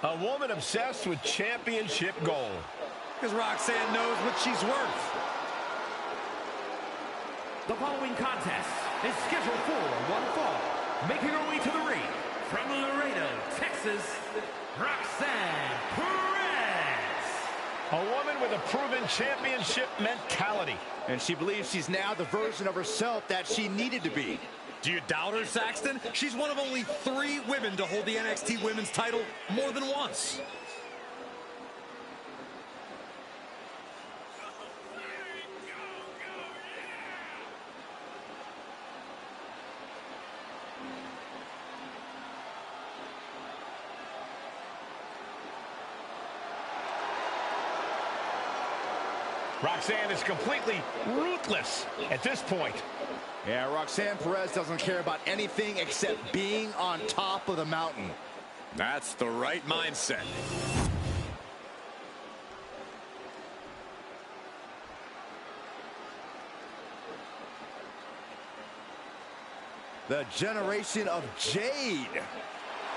A woman obsessed with championship gold. Because Roxanne knows what she's worth. The following contest is scheduled for one fall. Making her way to the ring from Laredo, Texas, Roxanne Perez. A woman with a proven championship mentality. And she believes she's now the version of herself that she needed to be. Do you doubt her, Saxton? She's one of only 3 women to hold the NXT Women's title more than once. Roxanne is completely ruthless at this point. Yeah, Roxanne Perez doesn't care about anything except being on top of the mountain. That's the right mindset. The generation of Jade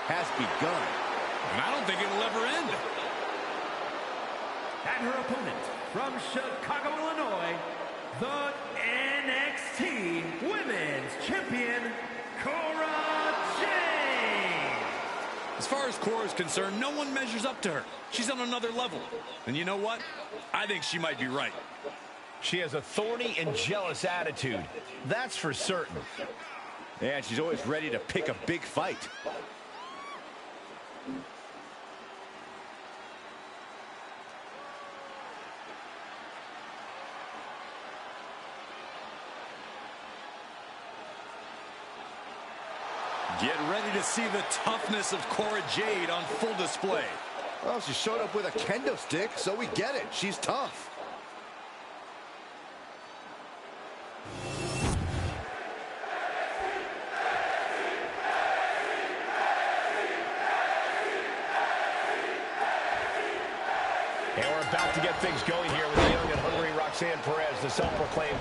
has begun. And I don't think it'll ever end. And her opponent from Chicago, Illinois, the NXT Women's Champion, Cora Jade. As far as Cora's concerned, no one measures up to her. She's on another level. And you know what? I think she might be right. She has a thorny and jealous attitude. That's for certain. And she's always ready to pick a big fight. Get ready to see the toughness of Cora Jade on full display. Well, she showed up with a kendo stick, so we get it. She's tough. And we're about to get things going here with the young and hungry Roxanne Perez, the self-proclaimed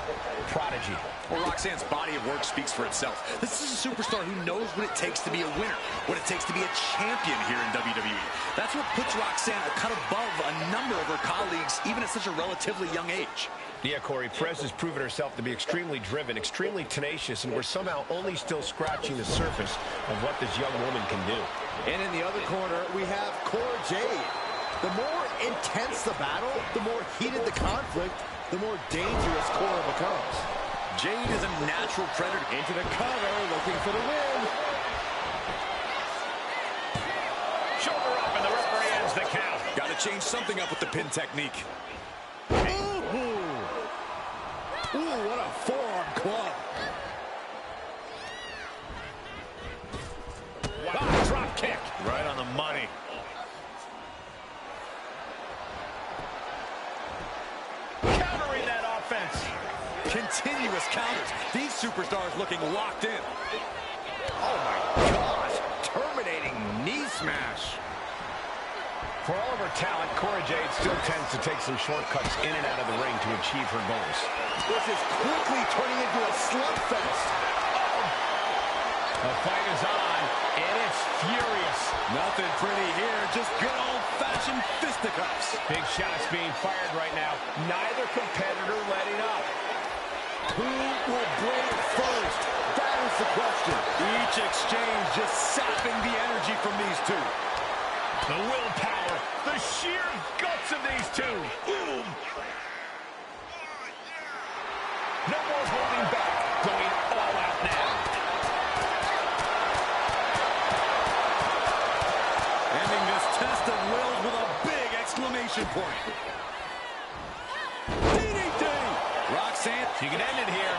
prodigy. Well, Roxanne's body of work speaks for itself. This is a superstar who knows what it takes to be a winner, what it takes to be a champion here in WWE. That's what puts Roxanne a cut above a number of her colleagues, even at such a relatively young age. Yeah, Corey, Perez has proven herself to be extremely driven, extremely tenacious, and we're somehow only still scratching the surface of what this young woman can do. And in the other corner, we have Cora Jade. The more intense the battle, the more heated the conflict, the more dangerous Cora becomes. Jade is a natural predator. Into the cover, looking for the win. Shoulder up, and the referee ends the count. Got to change something up with the pin technique. Ooh, what a forearm club. Wow, drop kick. Right on the money. Countering that offense. Continuous counters. These superstars looking locked in. Oh my gosh. Terminating knee smash. For all of her talent, Cora Jade still tends to take some shortcuts in and out of the ring to achieve her goals. This is quickly turning into a slugfest. The fight is on, and it's furious. Nothing pretty here, just good old-fashioned fisticuffs. Big shots being fired right now. Neither competitor letting up. Who will break first? That is the question. Each exchange just sapping the energy from these two. The willpower, the sheer guts of these two. Boom. No more holding back, going all out now. Ending this test of wills with a big exclamation point. DDT! Roxanne, She can end it here.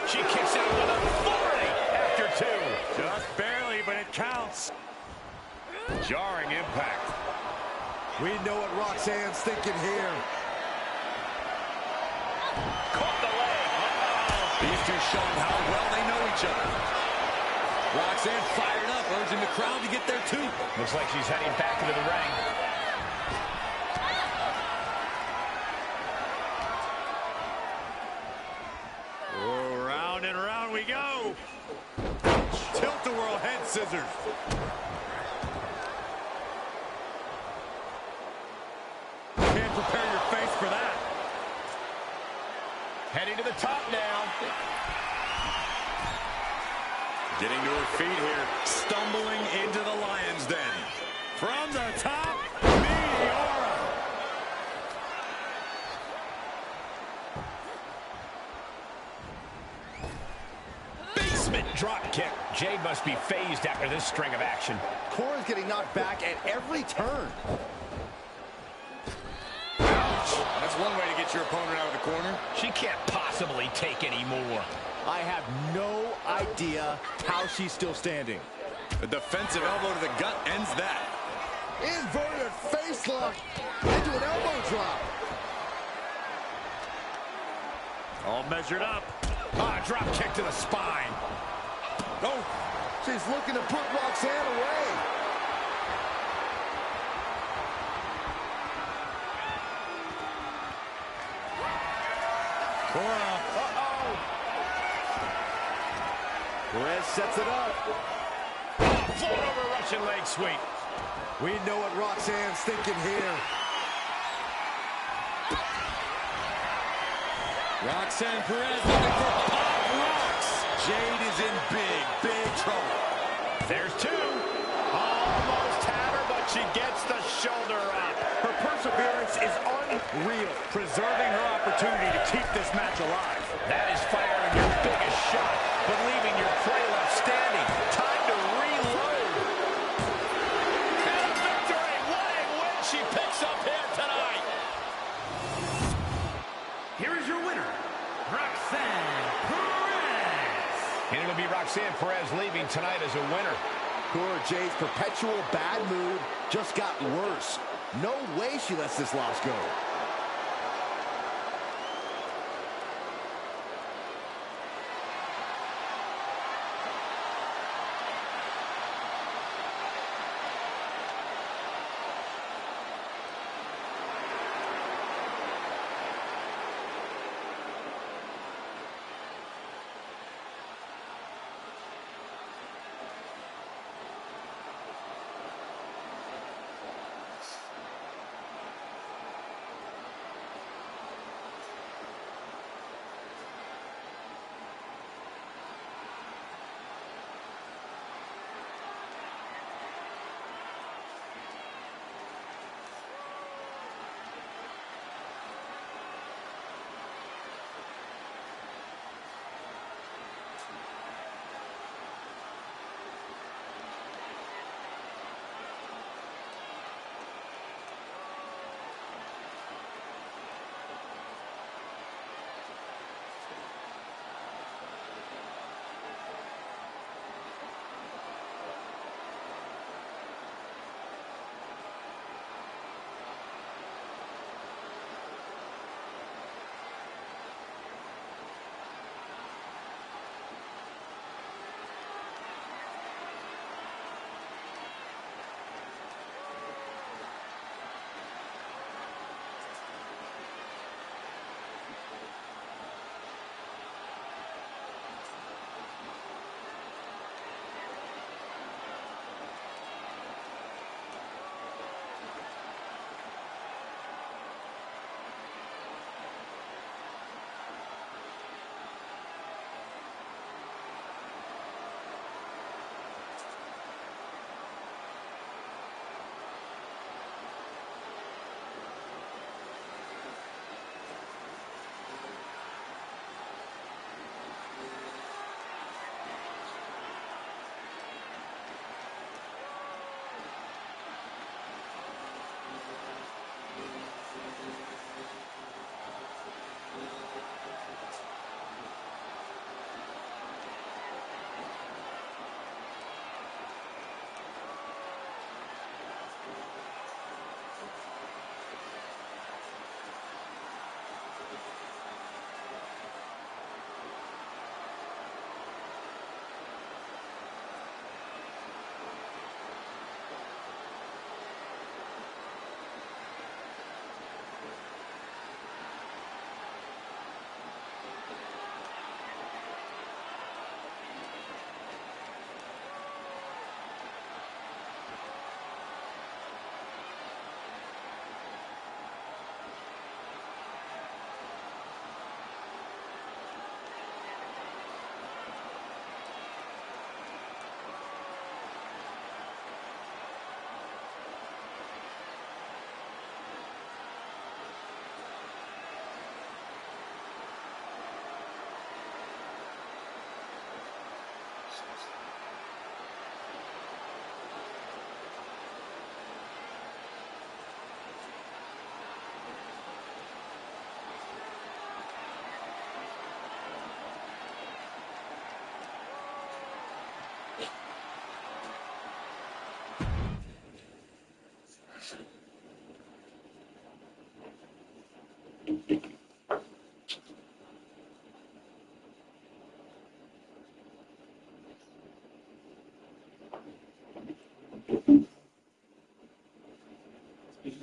She kicks out with authority after 2. just barely, but it counts. Jarring impact. We know what Roxanne's thinking here. Caught the leg. These two showing how well they know each other. Roxanne fired up, urging the crowd to get there too. Looks like she's heading back into the ring. Tilt-a-whirl head scissors. Can't prepare your face for that. Heading to the top now. Getting to her feet here. Stumbling into the lion's den. From the top, Meteora. Basement drop kick. Jade must be phased after this string of action. Cora's getting knocked back at every turn. That's one way to get your opponent out of the corner. She can't possibly take any more. I have no idea how she's still standing. A defensive elbow to the gut ends that. Inverted face lock into an elbow drop. All measured up. Ah, drop kick to the spine. Oh, she's looking to put Roxanne away. Cora. Uh-oh. Perez sets it up. Oh, float over Russian leg sweep. We know what Roxanne's thinking here. Roxanne Perez looking for Pop Rocks. Jade is in big, big trouble. There's two. Almost had her, but she gets the shoulder up. Her perseverance is unreal, preserving her opportunity to keep this match alive. That is firing your biggest shot, but leaving your prey left standing. Time to reload. And a victory! What a win she picks up here tonight. Here is your winner, Roxanne Perez. And it'll be Roxanne Perez leaving tonight as a winner. Cora Jade's perpetual bad mood just got worse. No way she lets this loss go.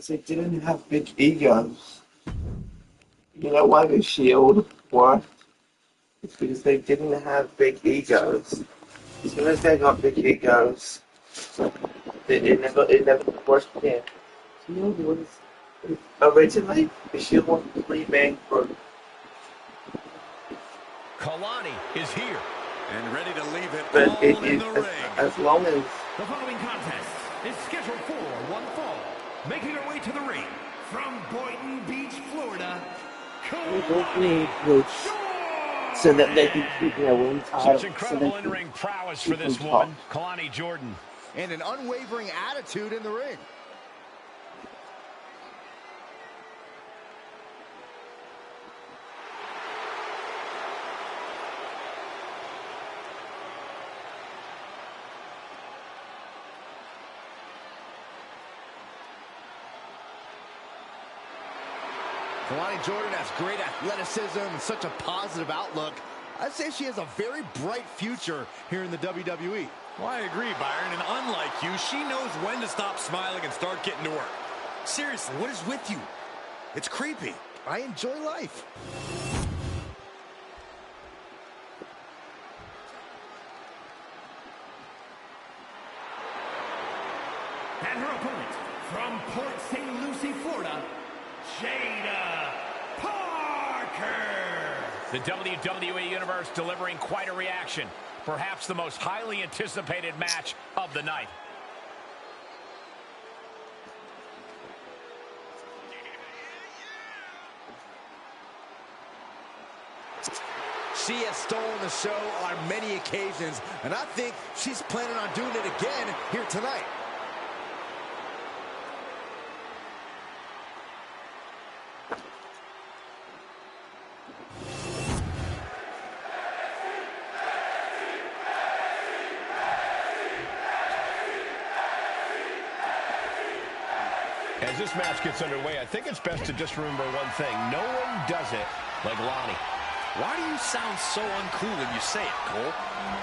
because they didn't have big egos. You know why the Shield worked? It's because they didn't have big egos. As soon as they got big egos, it never worked again. Shield was originally the Shield was a three-man group. Kalani is here and ready to leave it But all it in is the ring. as long as The following contest is scheduled for one fall. Making her way to the ring from Boynton Beach, Florida, Kalani so that they can keep their win title. Such incredible in-ring prowess for this woman, Kalani Jordan. And an unwavering attitude in the ring. Kalani Jordan has great athleticism and such a positive outlook. I'd say she has a very bright future here in the WWE. Well, I agree, Byron, and unlike you, she knows when to stop smiling and start getting to work. Seriously, what is with you? It's creepy. I enjoy life. And her opponent from Port St. Lucie, Florida, Jada Parker. The WWE Universe delivering quite a reaction. Perhaps the most highly anticipated match of the night. She has stolen the show on many occasions, and I think she's planning on doing it again here tonight. As this match gets underway, I think it's best to just remember one thing. No one does it like Lonnie. Why do you sound so uncool when you say it, Cole?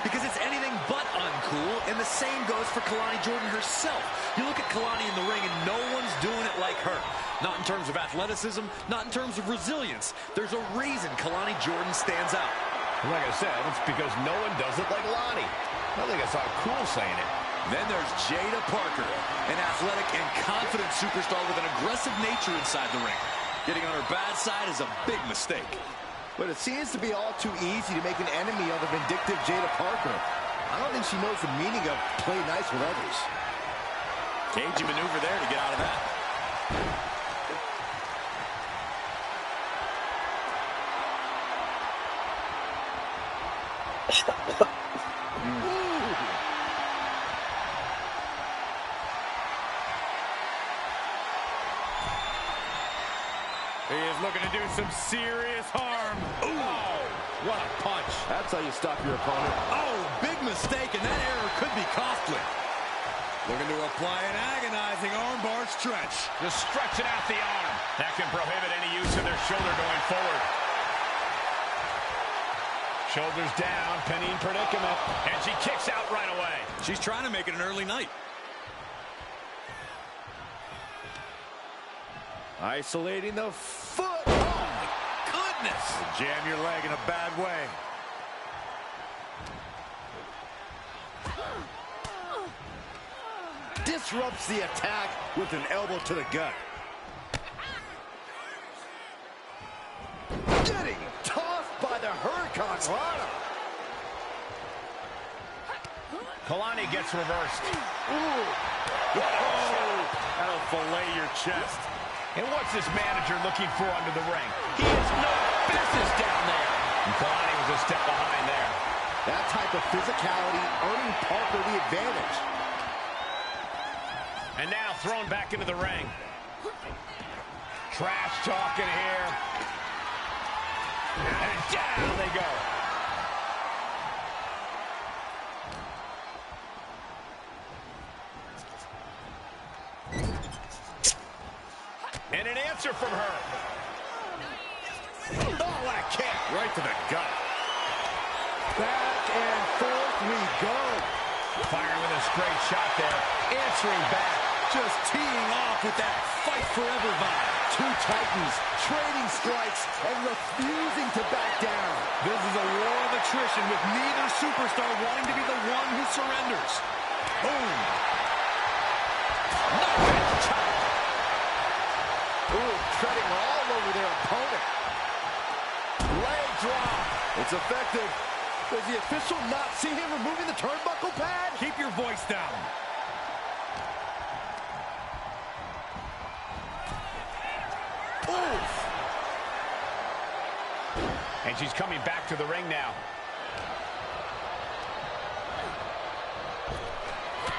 Because it's anything but uncool, and the same goes for Kalani Jordan herself. You look at Kalani in the ring, and no one's doing it like her. Not in terms of athleticism, not in terms of resilience. There's a reason Kalani Jordan stands out. Like I said, it's because no one does it like Lonnie. I think it's not cool saying it. Then there's Jada Parker, an athletic and confident superstar with an aggressive nature inside the ring. Getting on her bad side is a big mistake. But it seems to be all too easy to make an enemy of the vindictive Jada Parker. I don't think she knows the meaning of play nice with others. Cagey maneuver there to get out of that. He is looking to do some serious harm. Oh, what a punch. That's how you stop your opponent. Oh, big mistake, and that error could be costly. Looking to apply an agonizing armbar stretch. Just stretching out the arm. That can prohibit any use of their shoulder going forward. Shoulders down, pinning predicament. And she kicks out right away. She's trying to make it an early night. Isolating the foot. Oh, my goodness. Jam your leg in a bad way. Disrupts the attack with an elbow to the gut. Getting tossed by the Hurricane Rana. Kalani gets reversed. Ooh. Oh, that'll fillet your chest. And what's this manager looking for under the ring? He has no business down there. And Kalani was a step behind there. That type of physicality earning Parker the advantage. And now thrown back into the ring. Trash talking here. And down they go. And an answer from her. Oh, what a kick. Right to the gut. Back and forth we go. Firing with a straight shot there. Answering back. Just teeing off with that fight forever vibe. Two titans trading strikes and refusing to back down. This is a war of attrition with neither superstar wanting to be the one who surrenders. Boom. Ooh, treading all over their opponent. Leg drop. It's effective. Does the official not see him removing the turnbuckle pad? Keep your voice down. Oof. And she's coming back to the ring now.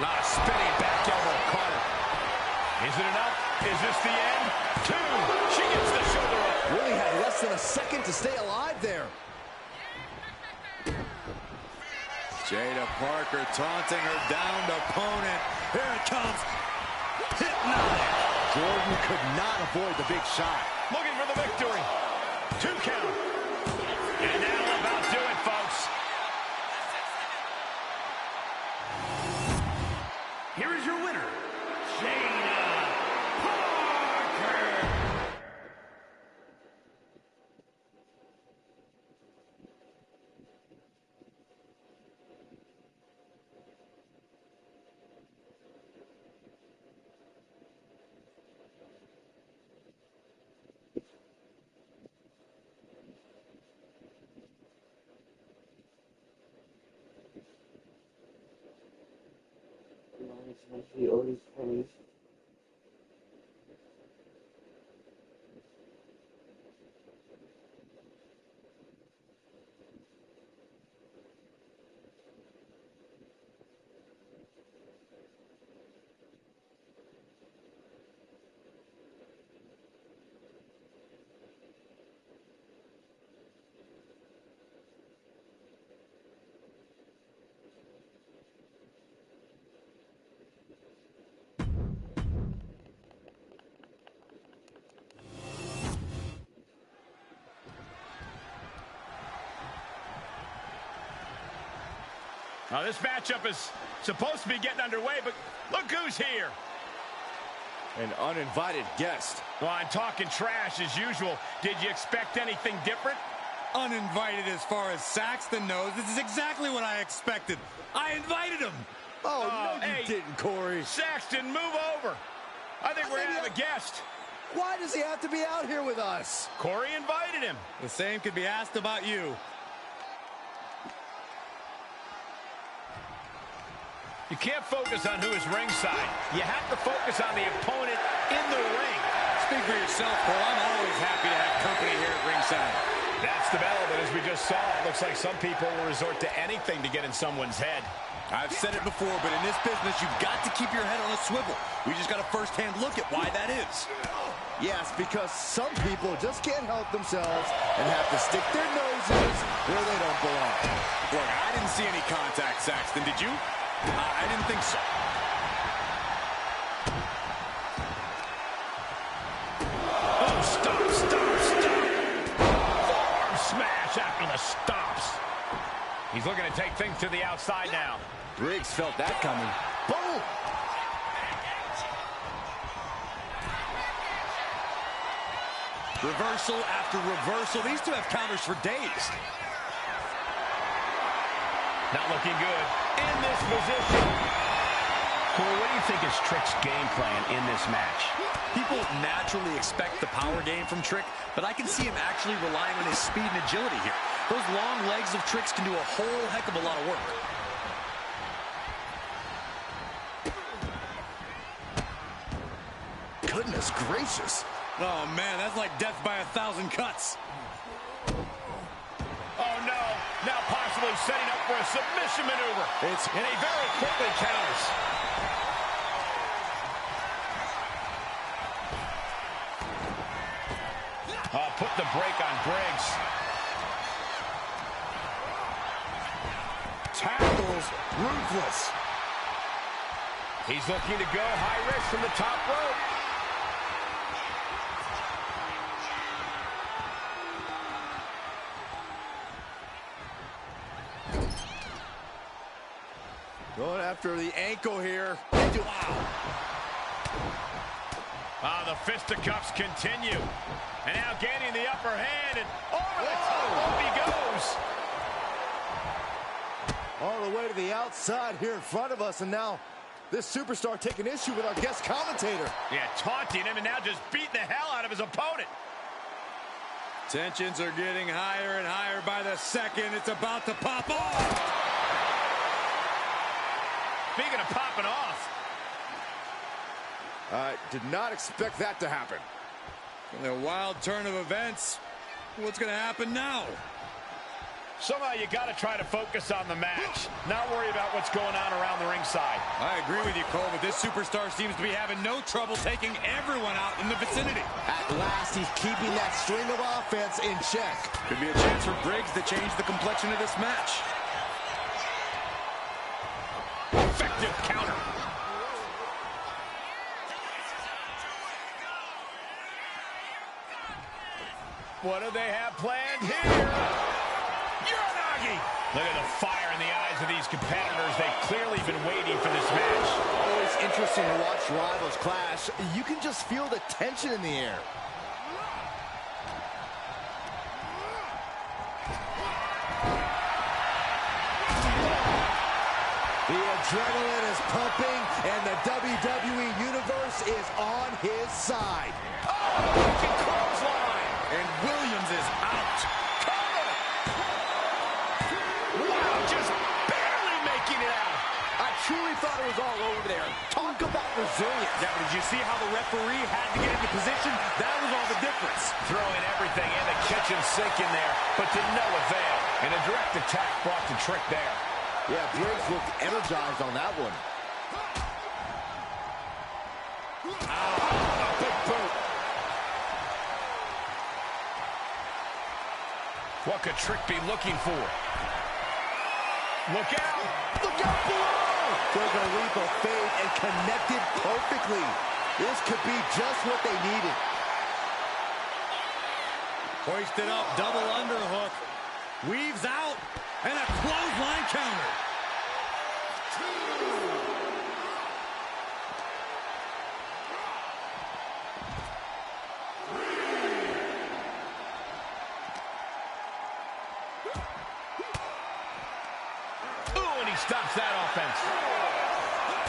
Not a spinning back elbow caught her. Is it enough? Is this the end? 2. She gets the shoulder up. Really had less than a second to stay alive there. Jada Parker taunting her downed opponent. Here it comes. Hypnotic. Jordan could not avoid the big shot. Looking for the victory. 2 count. And that'll about do it, folks. Here is your winner, Jada Parker. He always pays. Now, this matchup is supposed to be getting underway, but look who's here. An uninvited guest. Well, I'm talking trash as usual. Did you expect anything different? Uninvited as far as Saxton knows. This is exactly what I expected. I invited him. Oh, no, hey, you didn't, Corey. Saxton, move over. I think we're going to have a guest. Why does he have to be out here with us? Corey invited him. The same could be asked about you. You can't focus on who is ringside. You have to focus on the opponent in the ring. Speak for yourself, Cole. I'm always happy to have company here at ringside. That's the bell, but as we just saw, it looks like some people will resort to anything to get in someone's head. I've said it before, but in this business, you've got to keep your head on a swivel. We just got a first-hand look at why that is. Yes, because some people just can't help themselves and have to stick their noses where they don't belong. Look, I didn't see any contact, Saxton. Did you? I didn't think so. Oh, stop. Forearm smash after the stops. He's looking to take things to the outside now. Briggs felt that coming. Boom! Reversal after reversal. These two have counters for days. Not looking good in this position. Corey, what do you think is Trick's game plan in this match? People naturally expect the power game from Trick, but I can see him actually relying on his speed and agility here. Those long legs of Trick's can do a whole heck of a lot of work. Goodness gracious. Oh, man, that's like death by 1,000 cuts. Oh, no. Now possibly setting up for a submission maneuver. And he very quickly counters. Put the break on Briggs. Tackles ruthless. He's looking to go high risk from the top rope. Going after the ankle here. Wow. The fisticuffs continue. And now gaining the upper hand, and over the top he goes. All the way to the outside here in front of us, and now this superstar taking issue with our guest commentator. Yeah, taunting him and now just beating the hell out of his opponent. Tensions are getting higher and higher by the second. It's about to pop off. Speaking of popping off. I did not expect that to happen. In a wild turn of events, what's going to happen now? Somehow you got to try to focus on the match, not worry about what's going on around the ringside. I agree with you, Cole, but this superstar seems to be having no trouble taking everyone out in the vicinity. At last, he's keeping that string of offense in check. Could be a chance for Briggs to change the complexion of this match. Effective counter. What do they have planned here? Look at the fire in the eyes of these competitors. They've clearly been waiting for this match. Always interesting to watch rivals clash. You can just feel the tension in the air. The adrenaline is pumping, and the WWE Universe is on his side. Oh, looking clothesline. And Williams is out. Truly thought it was all over there. Talk about resilience. Yeah, but did you see how the referee had to get into position? That was all the difference. Throwing everything in the kitchen sink in there, but to no avail. And a direct attack brought the trick there. Yeah, Briggs looked energized on that one. A big boot. What could Trick be looking for? Look out! Look out below! Took a leap of faith and connected perfectly. This could be just what they needed. Hoisted up, double underhook. Weaves out, and a clothesline counter. Stops that offense.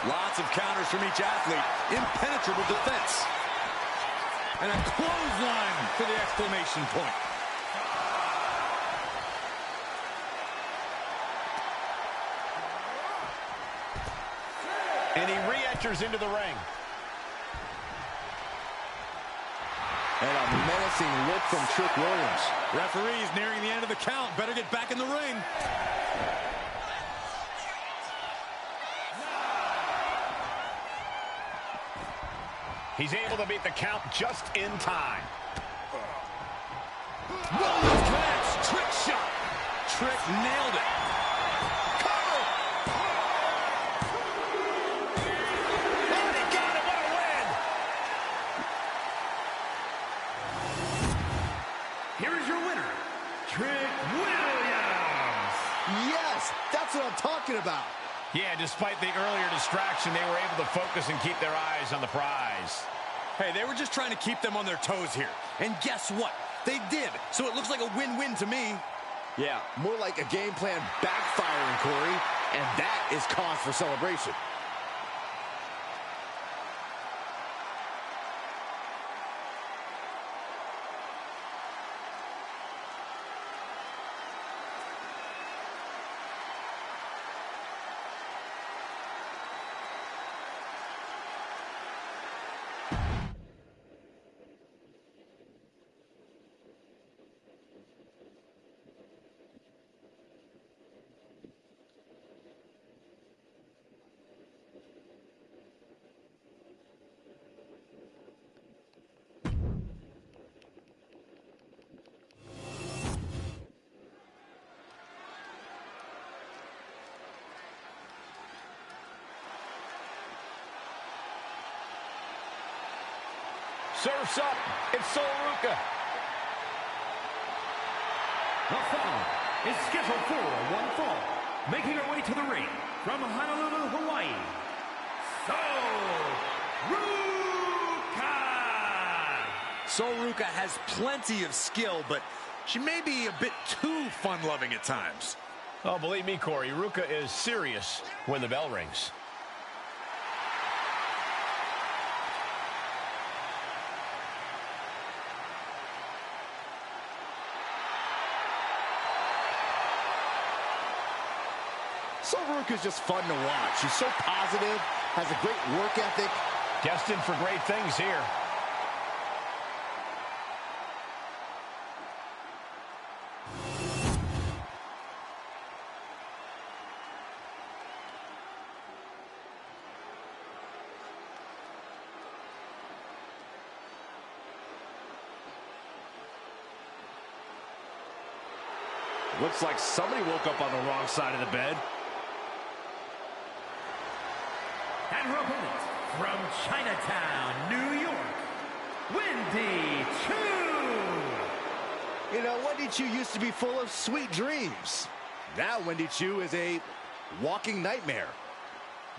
Lots of counters from each athlete. Impenetrable defense. And a clothesline for the exclamation point. And he re-enters into the ring. And a menacing look from Trick Williams. Referee's nearing the end of the count. Better get back in the ring. He's able to beat the count just in time. Williams connects. Trick shot. Trick nailed it. Cover. And he got him. What a win. Here is your winner, Trick Williams. Yes, that's what I'm talking about. Yeah, despite the earlier distraction, they were able to focus and keep their eyes on the prize. Hey, they were just trying to keep them on their toes here. And guess what? They did. So it looks like a win-win to me. Yeah, more like a game plan backfiring, Corey. And that is cause for celebration. Surf's up. It's Soluka. The fall is scheduled for one fall. Making her way to the ring from Honolulu, Hawaii, Soluka. Sol Ruca has plenty of skill, but she may be a bit too fun-loving at times. Oh, believe me, Corey, Ruca is serious when the bell rings. Sol Ruca's just fun to watch. She's so positive, has a great work ethic. Destined for great things here. Looks like somebody woke up on the wrong side of the bed. And her opponent, from Chinatown, New York, Wendy Choo. You know, Wendy Choo used to be full of sweet dreams. Now Wendy Choo is a walking nightmare.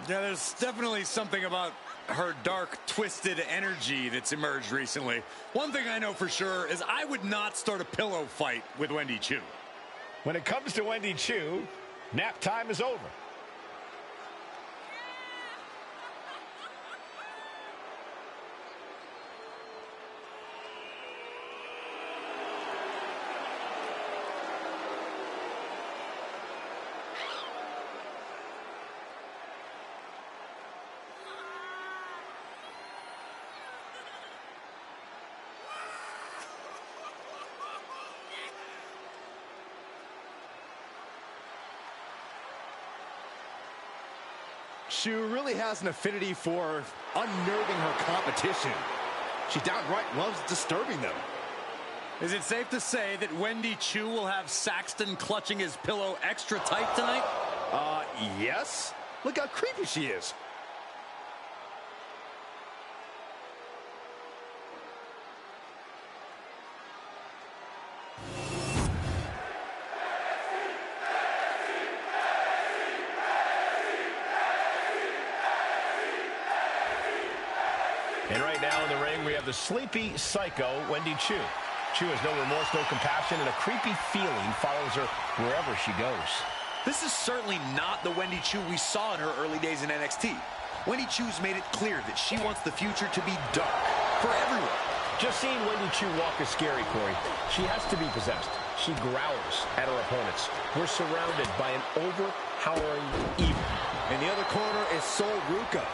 Yeah, there's definitely something about her dark, twisted energy that's emerged recently. One thing I know for sure is I would not start a pillow fight with Wendy Choo. When it comes to Wendy Choo, nap time is over. Choo really has an affinity for unnerving her competition. She downright loves disturbing them. Is it safe to say that Wendy Choo will have Saxton clutching his pillow extra tight tonight? Yes. Look how creepy she is. And right now in the ring, we have the sleepy psycho, Wendy Choo. Choo has no remorse, no compassion, and a creepy feeling follows her wherever she goes. This is certainly not the Wendy Choo we saw in her early days in NXT. Wendy Choo's made it clear that she wants the future to be dark for everyone. Just seeing Wendy Choo walk is scary, Corey. She has to be possessed. She growls at her opponents. We're surrounded by an overpowering evil. In the other corner is Sol Ruca.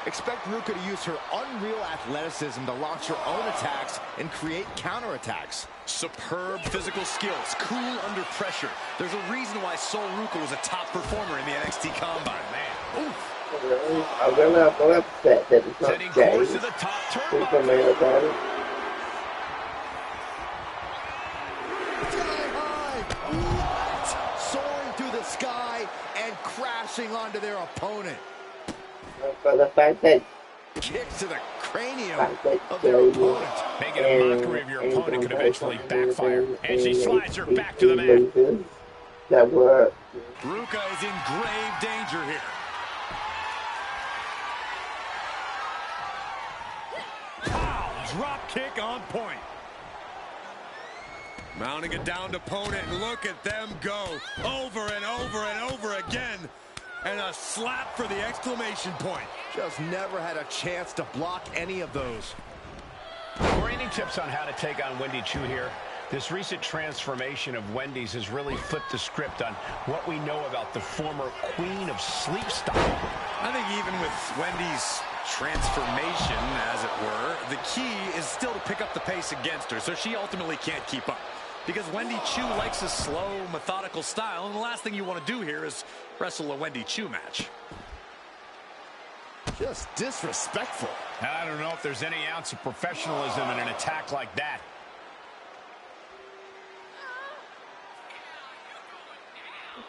Expect Ruca to use her unreal athleticism to launch her own attacks and create counterattacks. Superb physical skills, cool under pressure. There's a reason why Sol Ruca was a top performer in the NXT Combine. Man, oof. I'm gonna upset that it's not Setting course James. to the top Super turnbuckle. Man about it. Sky high! What? Soaring through the sky and crashing onto their opponent. But the fact that Kicks to the cranium Fact that of their James opponent. Making a mockery of your opponent could eventually backfire. And she slides her back to the mat. losers that were Ruca is in grave danger here. Pow! Drop kick on point. Mounting a downed opponent, and look at them go over and over and over again. And a slap for the exclamation point. Just never had a chance to block any of those. For any tips on how to take on Wendy Choo here? This recent transformation of Wendy's has really flipped the script on what we know about the former queen of sleep style. I think even with Wendy's transformation, as it were, the key is still to pick up the pace against her, so she ultimately can't keep up. Because Wendy Choo likes a slow, methodical style, and the last thing you want to do here is wrestle a Wendy Choo match. Just disrespectful. I don't know if there's any ounce of professionalism in an attack like that.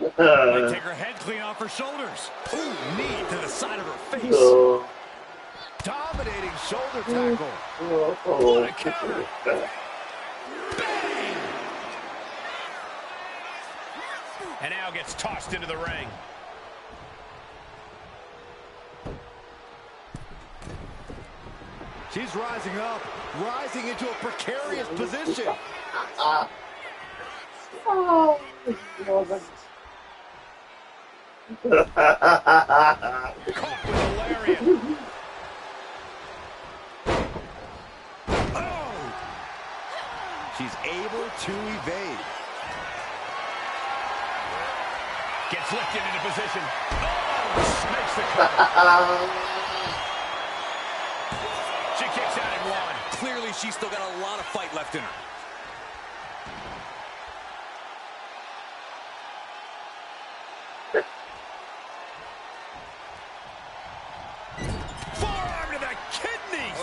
Might take her head clean off her shoulders. Ooh, knee to the side of her face. so. Dominating shoulder tackle. What a counter! Bang! And now gets tossed into the ring. She's rising up, rising into a precarious position. Oh, God. Caught with a lariat. Oh! She's able to evade. Gets lifted into position. Oh, makes the cover. She kicks out in one. Clearly, she's still got a lot of fight left in her. Forearm to the kidneys.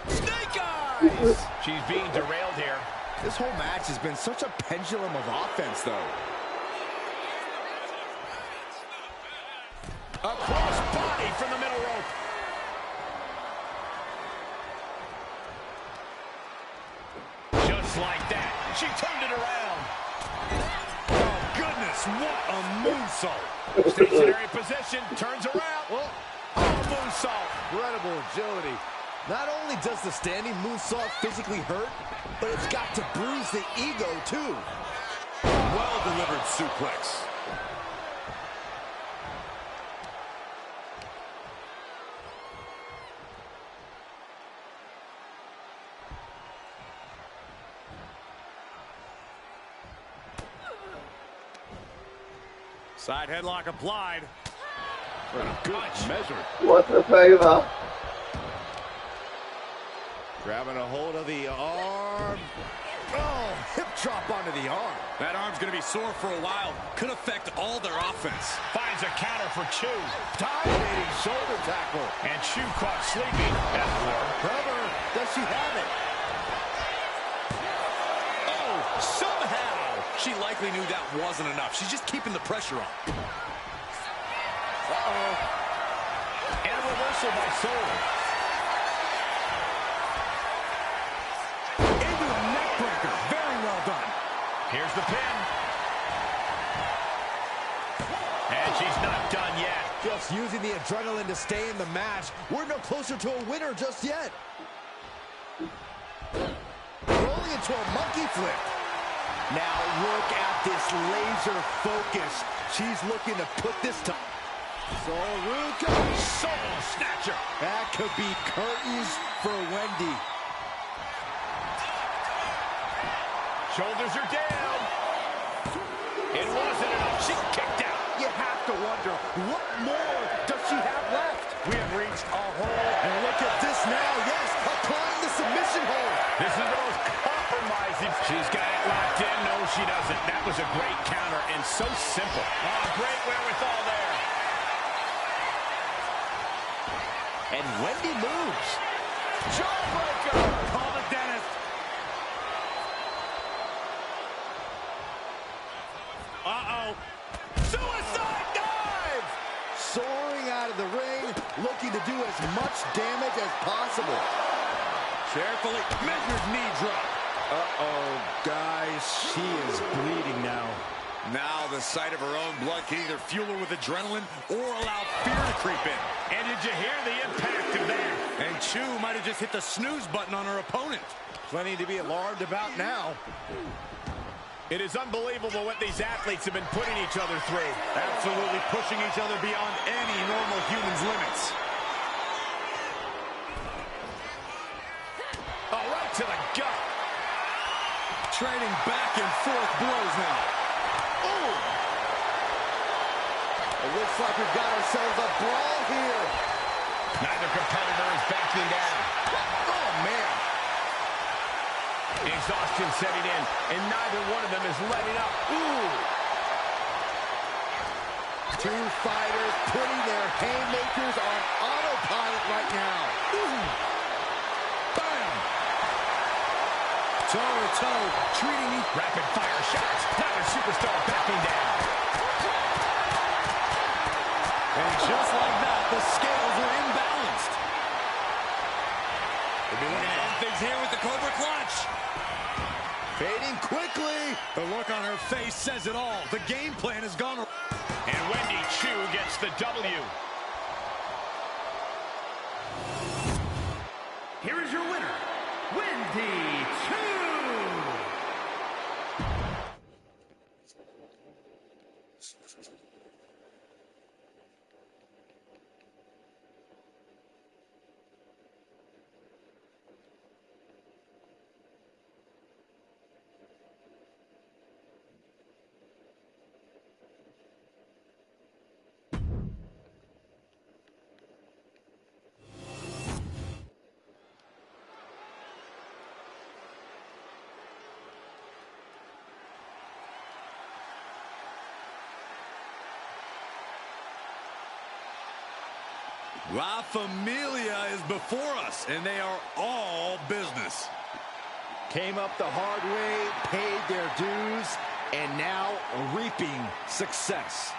Snake eyes. She's being derailed here. This whole match has been such a pendulum of offense, though. A cross body from the middle rope. Just like that, she turned it around. Oh, goodness, what a moonsault. Stationary position, turns around. Oh, moonsault. Incredible agility. Not only does the standing moonsault physically hurt, but it's got to bruise the ego, too. Well-delivered suplex. Side headlock applied. Good measure. What a favor. Grabbing a hold of the arm. Oh, hip drop onto the arm. That arm's going to be sore for a while. Could affect all their offense. Finds a counter for Chu. Dominating shoulder tackle. And Chu caught sleeping, as it were. Cover. Does she have it? Oh, somehow. She likely knew that wasn't enough. She's just keeping the pressure on. Uh-oh. And a reversal by Soul. Into a neck breaker. Very well done. Here's the pin. And she's not done yet. Just using the adrenaline to stay in the match. We're no closer to a winner just yet. Rolling into a monkey flip. Now look at this laser focus. She's looking to put this to... Soruka. Soul snatcher. That could be curtains for Wendy. Shoulders are down. It wasn't enough. She kicked out. You have to wonder, what more does she have left? We have reached a hole. And look at this now. Yes, applying the submission hold. This is the most compromising. She's got it locked in. No, she doesn't. That was a great counter and so simple. Oh, great wherewithal there. And Wendy moves. Jawbreaker. Call the dentist. Uh-oh. Suicide dive. Soaring out of the ring, looking to do as much damage as possible. Carefully measured knee drop. Uh-oh, guys, she is bleeding now. Now the sight of her own blood can either fuel her with adrenaline or allow fear to creep in. And did you hear the impact of that? And Chu might have just hit the snooze button on her opponent. Plenty to be alarmed about now. It is unbelievable what these athletes have been putting each other through. Absolutely pushing each other beyond any normal human's limits. Oh, right to the gut. Trading back and forth blows now. Ooh. It looks like we've got ourselves a brawl here. Neither competitor is backing down. Oh, man. Exhaustion setting in, and neither one of them is letting up. Ooh. Two fighters putting their haymakers on autopilot right now. Ooh. Bam. Toe-to-toe, treating each... Rapid fire shots. Neither superstar backing down. And just like that, the scales are imbalanced. We'll be looking at things here with the Cobra Clutch. Fading quickly. The look on her face says it all. The game plan has gone... And Wendy Chu gets the W. here is your winner, Wendy Choo. La Familia is before us, and they are all business. Came up the hard way, paid their dues, and now reaping success.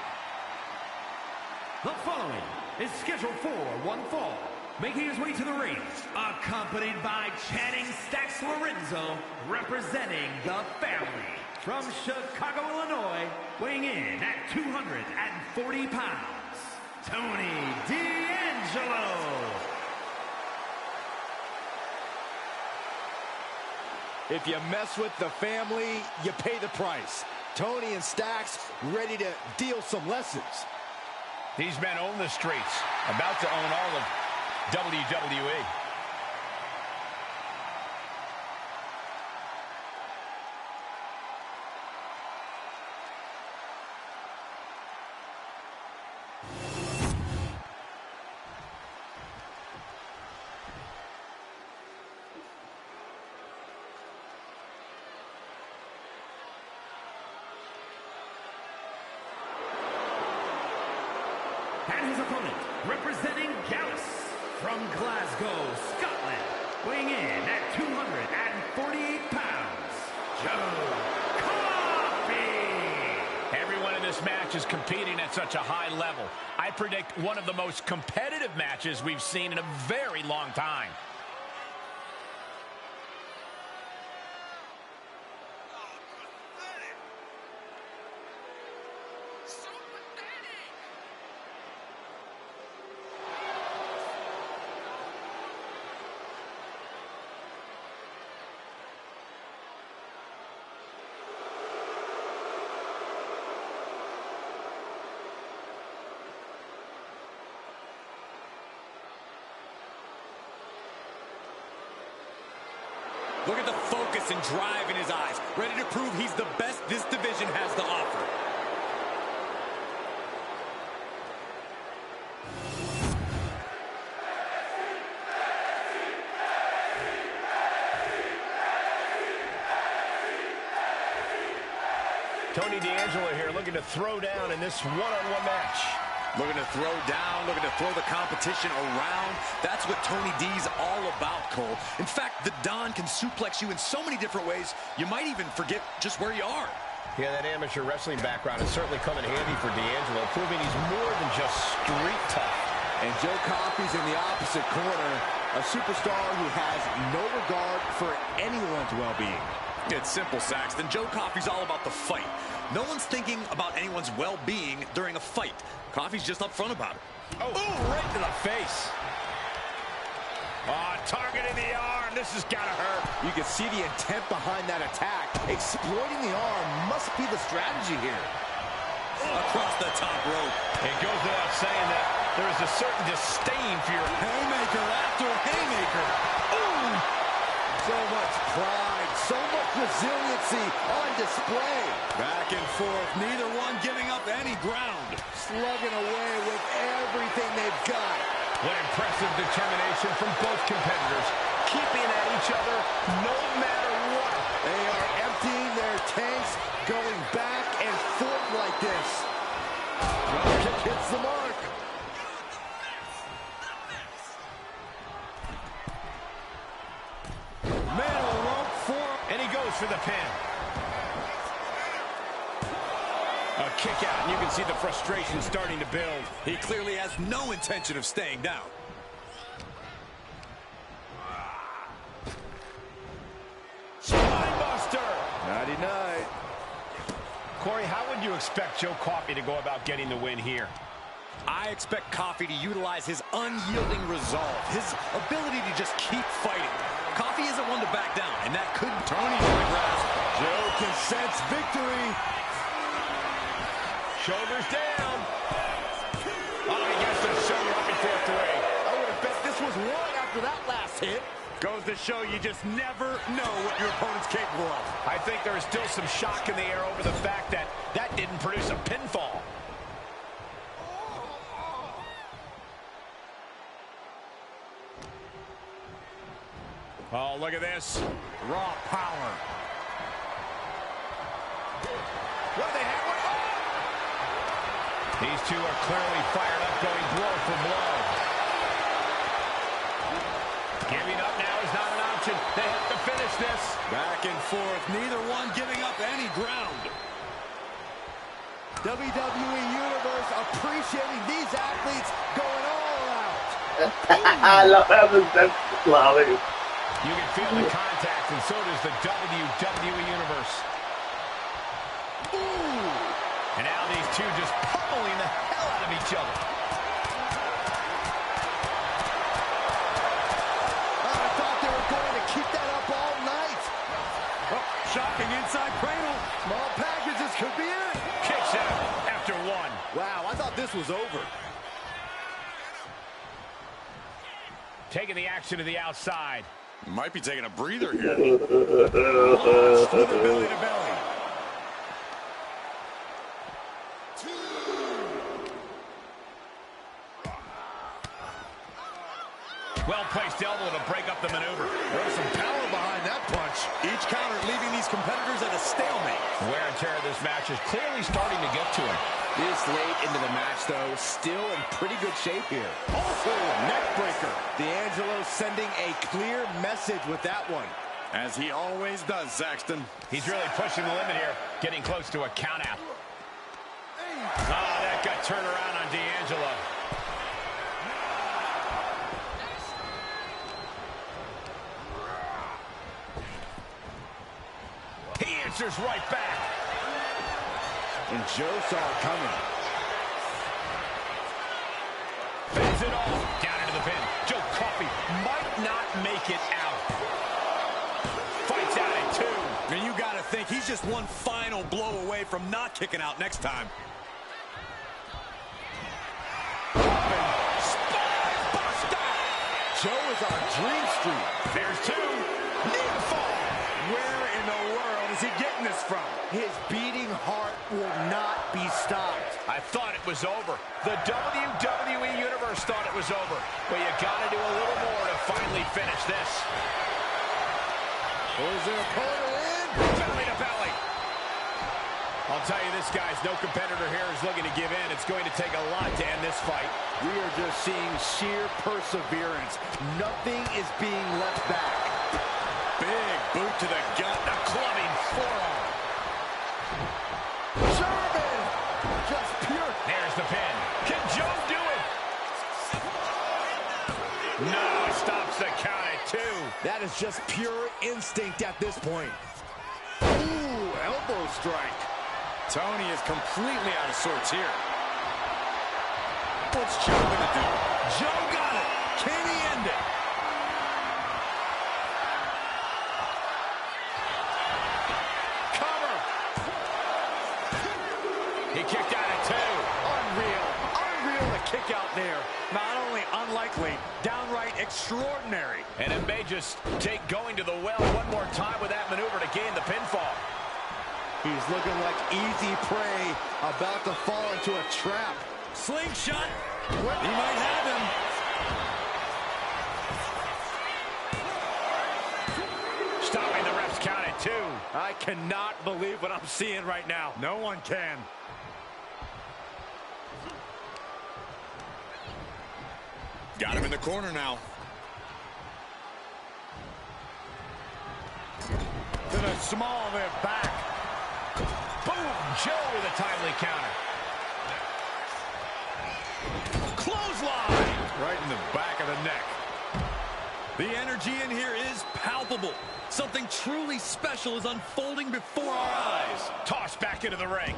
The following is scheduled for one fall. Making his way to the ring, accompanied by Channing Stacks Lorenzo, representing the family. From Chicago, Illinois, weighing in at 240 pounds, Tony D'Angelo. If you mess with the family, you pay the price. Tony and Stacks ready to deal some lessons. These men own the streets, about to own all of WWE. And his opponent, representing Gallus, from Glasgow, Scotland, weighing in at 248 pounds, Joe Coffey. Everyone in this match is competing at such a high level. I predict one of the most competitive matches we've seen in a very long time. Look at the focus and drive in his eyes, ready to prove he's the best this division has to offer. Tony D'Angelo here looking to throw down in this one-on-one match. Looking to throw down, looking to throw the competition around. That's what Tony D's all about, Cole. In fact, the Don can suplex you in so many different ways, you might even forget just where you are. Yeah, that amateur wrestling background is certainly coming handy for D'Angelo, proving he's more than just street tough. And Joe Coffey's in the opposite corner, a superstar who has no regard for anyone's well-being. It's simple, Saxton. Joe Coffey's all about the fight. No one's thinking about anyone's well-being during a fight. Coffey's just upfront about it. Oh, ooh, right to the face. Oh, target in the arm. This has got to hurt. You can see the intent behind that attack. Exploiting the arm must be the strategy here. Across the top rope. It goes without saying that there is a certain disdain for your Haymaker after haymaker. Ooh! So much pride, so much resiliency on display. Back and forth, neither one giving up any ground. Slugging away with everything they've got. What impressive determination from both competitors, keeping at each other no matter what. They are emptying their tanks, going back and forth like this. Dropkick hits the mark. Middle rope for, and he goes for the pin. A kick out, and you can see the frustration starting to build. He clearly has no intention of staying down. Spinebuster! Nighty-night. Corey, how would you expect Joe Coffey to go about getting the win here? I expect Coffey to utilize his unyielding resolve, his ability to just keep fighting. Coffey isn't one to back down, and that could... Tony's in the grasp. Joe can sense victory. Shoulders down. Oh, he gets the shoulder up before 3. I would have bet this was 1 after that last hit. Goes to show you just never know what your opponent's capable of. I think there is still some shock in the air over the fact that that didn't produce a pinfall. Oh, look at this. Raw power. What do they have? Oh! These two are clearly fired up, going blow for blow. Giving up now is not an option. They have to finish this. Back and forth, neither one giving up any ground. WWE Universe appreciating these athletes going all out. I love that. That's lovely. You can feel the contact, and so does the WWE Universe. Ooh. And now these two just pummeling the hell out of each other. I thought they were going to keep that up all night. Oh, shocking inside cradle. Small packages could be it. Kicks out after 1. Wow, I thought this was over. Taking the action to the outside. Might be taking a breather here. Launched with a belly to belly. Well-placed elbow to break up the maneuver. There's some power behind that punch. Each counter leaving these competitors at a stalemate. Wear and tear of this match is clearly starting to get to him. This late into the match, though, still in pretty good shape here. Also, neck breaker. D'Angelo sending a clear message with that one. As he always does, Saxton. He's really pushing the limit here, getting close to a count-out. Oh, that got turned around on D'Angelo. He answers right back. And Joe saw it coming. Fends it off. Down into the pin. Joe Coffey might not make it out. Fights out at 2. And you got to think he's just one final blow away from not kicking out next time. Joe is on Dream Street. There's 2. Near fall. Where in the world is he getting this from? His beating heart will not be stopped. I thought it was over. The WWE Universe thought it was over. But you got to do a little more to finally finish this. Pulls their opponent in. Belly to belly. I'll tell you this, guys, no competitor here is looking to give in. It's going to take a lot to end this fight. We are just seeing sheer perseverance. Nothing is being left back. Big boot to the gut. A clubbing forearm. German! Just pure. There's the pin. Can Joe do it? No, stops the count at 2. That is just pure instinct at this point. Ooh, elbow strike. Tony is completely out of sorts here. What's Joe gonna do? Joe got it. Can he end it? Cover. He kicked out at 2. Unreal. Unreal to kick out there. Not only unlikely, downright extraordinary. And it may just take going to the well one more time with that maneuver to gain the pinfall. He's looking like easy prey, about to fall into a trap. Slingshot. He might have him. Stopping the ref's count at 2. I cannot believe what I'm seeing right now. No one can. Got him in the corner now. To the small of their back. Boom! Joe with a timely counter. Clothesline! Right in the back of the neck. The energy in here is palpable. Something truly special is unfolding before our eyes. Tossed back into the ring.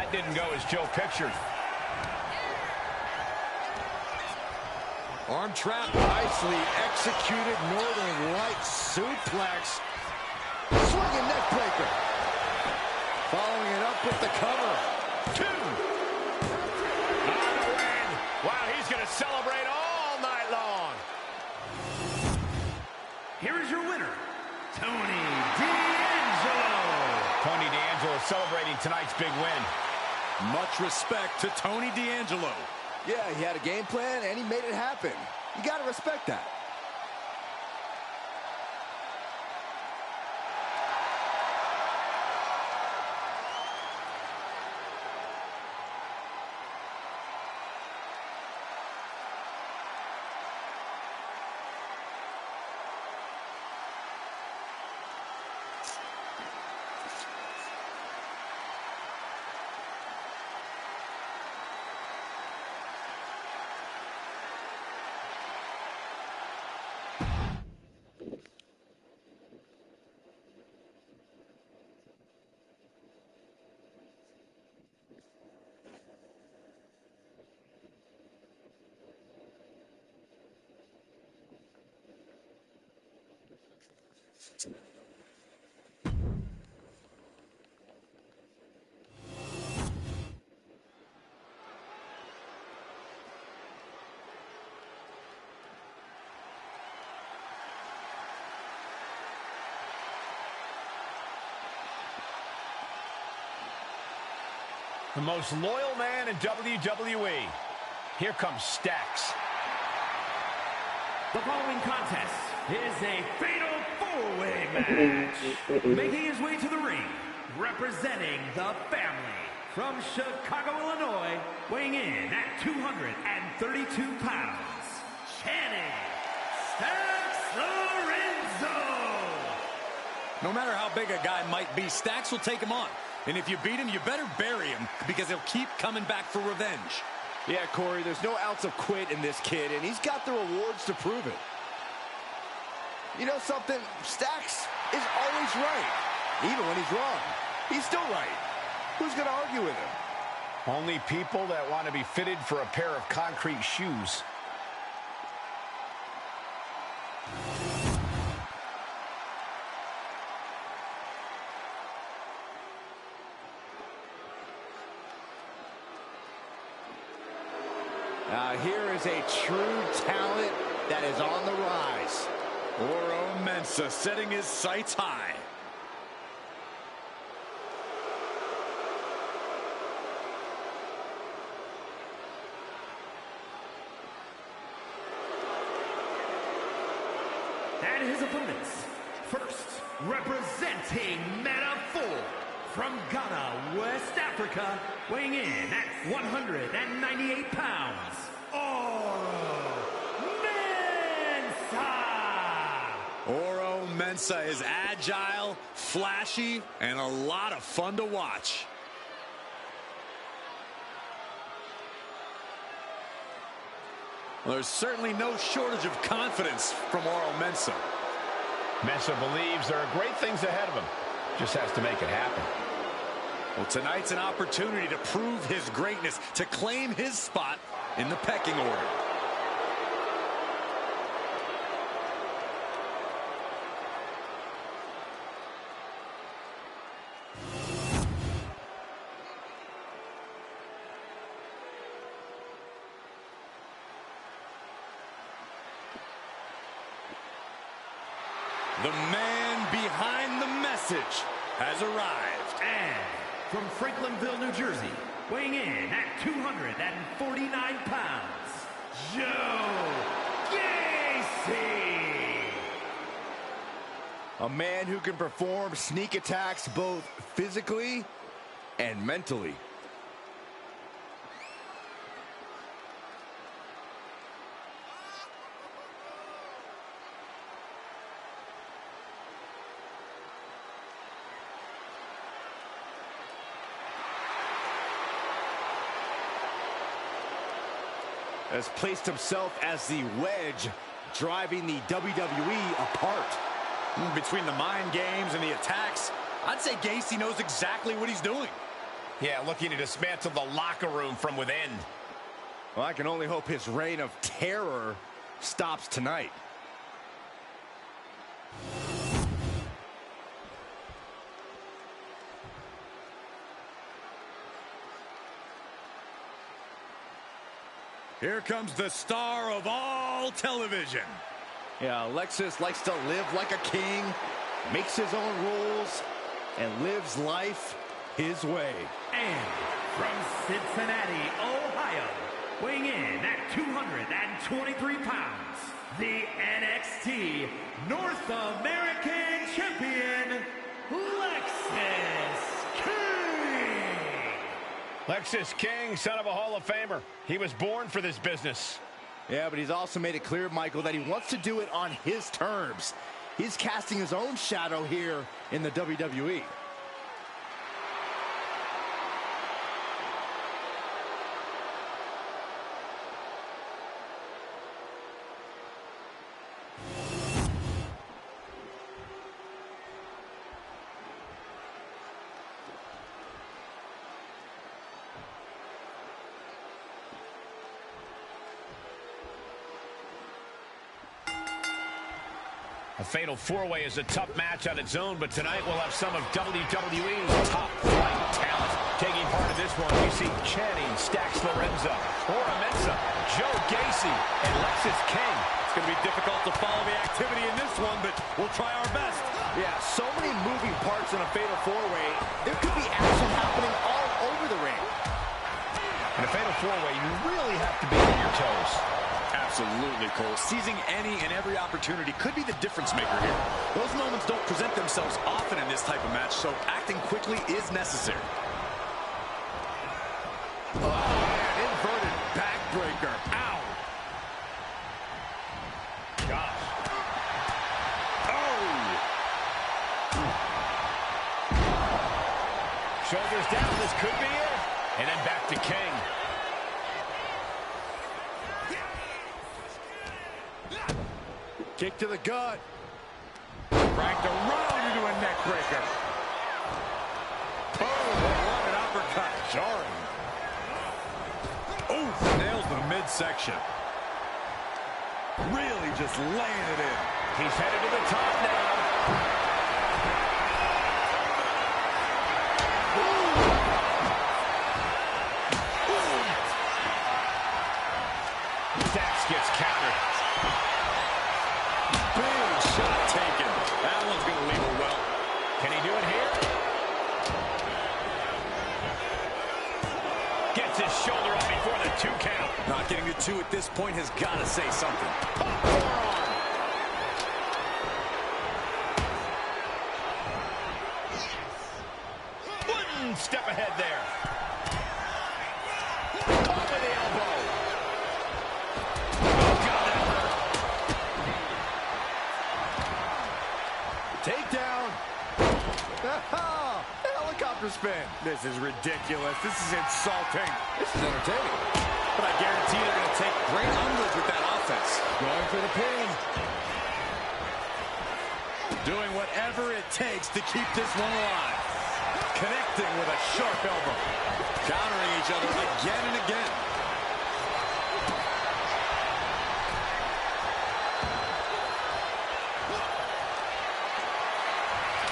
That didn't go as Joe pictured. Arm trap, nicely executed. Northern Light suplex. Swinging neck breaker. Following it up with the cover. 2. On the win. Wow, he's going to celebrate all night long. Here is your winner, Tony D'Angelo. Tony D'Angelo celebrating tonight's big win. Much respect to Tony D'Angelo. Yeah, he had a game plan, and he made it happen. You got to respect that. The most loyal man in WWE. Here comes Stacks. The following contest is a fatal four-way match. Making his way to the ring, representing the family from Chicago, Illinois, weighing in at 232 pounds, Channing Stacks Lorenzo. No matter how big a guy might be, Stacks will take him on. And if you beat him, you better bury him because he'll keep coming back for revenge. Yeah, Corey, there's no ounce of quit in this kid, and he's got the rewards to prove it. You know something? Stacks is always right. Even when he's wrong, he's still right. Who's going to argue with him? Only people that want to be fitted for a pair of concrete shoes. Here is a true talent that is on the rise. Oro Mensah setting his sights high. And his opponents, first representing Meta 4 from Ghana, West Africa, weighing in at 198 pounds, Oro Mensah. Oro Mensah is agile, flashy, and a lot of fun to watch. Well, there's certainly no shortage of confidence from Oro Mensah. Mensah believes there are great things ahead of him. Just has to make it happen. Well, tonight's an opportunity to prove his greatness, to claim his spot in the pecking order. The man behind the message has arrived. And from Franklinville, New Jersey, weighing in at 249 pounds, Joe Gacy. A man who can perform sneak attacks both physically and mentally. Has placed himself as the wedge driving the WWE apart. Between the mind games and the attacks, I'd say Gacy knows exactly what he's doing. Yeah, looking to dismantle the locker room from within. Well, I can only hope his reign of terror stops tonight. Here comes the star of all television. Yeah, Alexis likes to live like a king, makes his own rules, and lives life his way. And from Cincinnati, Ohio, weighing in at 223 pounds, the NXT North American Champion, Lexis King. Lexis King, son of a Hall of Famer. He was born for this business. Yeah, but he's also made it clear, Michael, that he wants to do it on his terms. He's casting his own shadow here in the WWE. A fatal four-way is a tough match on its own, but tonight we'll have some of WWE's top flight talent taking part in this one. We see Channing, Stax Lorenzo, Ora Mensa, Joe Gacy, and Lexis King. It's going to be difficult to follow the activity in this one, but we'll try our best. Yeah, so many moving parts in a fatal four-way. There could be action happening all over the ring. In a fatal four-way, you really have to be on your toes. Absolutely, Cole. Seizing any and every opportunity could be the difference maker here. Those moments don't present themselves often in this type of match, so acting quickly is necessary. Oh, man, inverted backbreaker. Ow. Gosh. Oh. Shoulders down, this could be it. And then back to King. Kick to the gut. Cranked around into a neck breaker. Oh, what an uppercut. Jarring. Oof, nails the midsection. Really just laying it in. He's headed to the top now. Stax gets countered. Big shot taken. That one's going to leave her well. Can he do it here? Gets his shoulder up before the 2 count. Not getting the 2 at this point has got to say something. Forearm. One step ahead there. Caught with the elbow. Oh, God, that hurt. Takedown. Helicopter spin. This is ridiculous. This is insulting. This is entertaining. But I guarantee they're going to take great umbrage with that offense. Going for the pin. Doing whatever it takes to keep this one alive. Connecting with a sharp elbow. Countering each other again and again.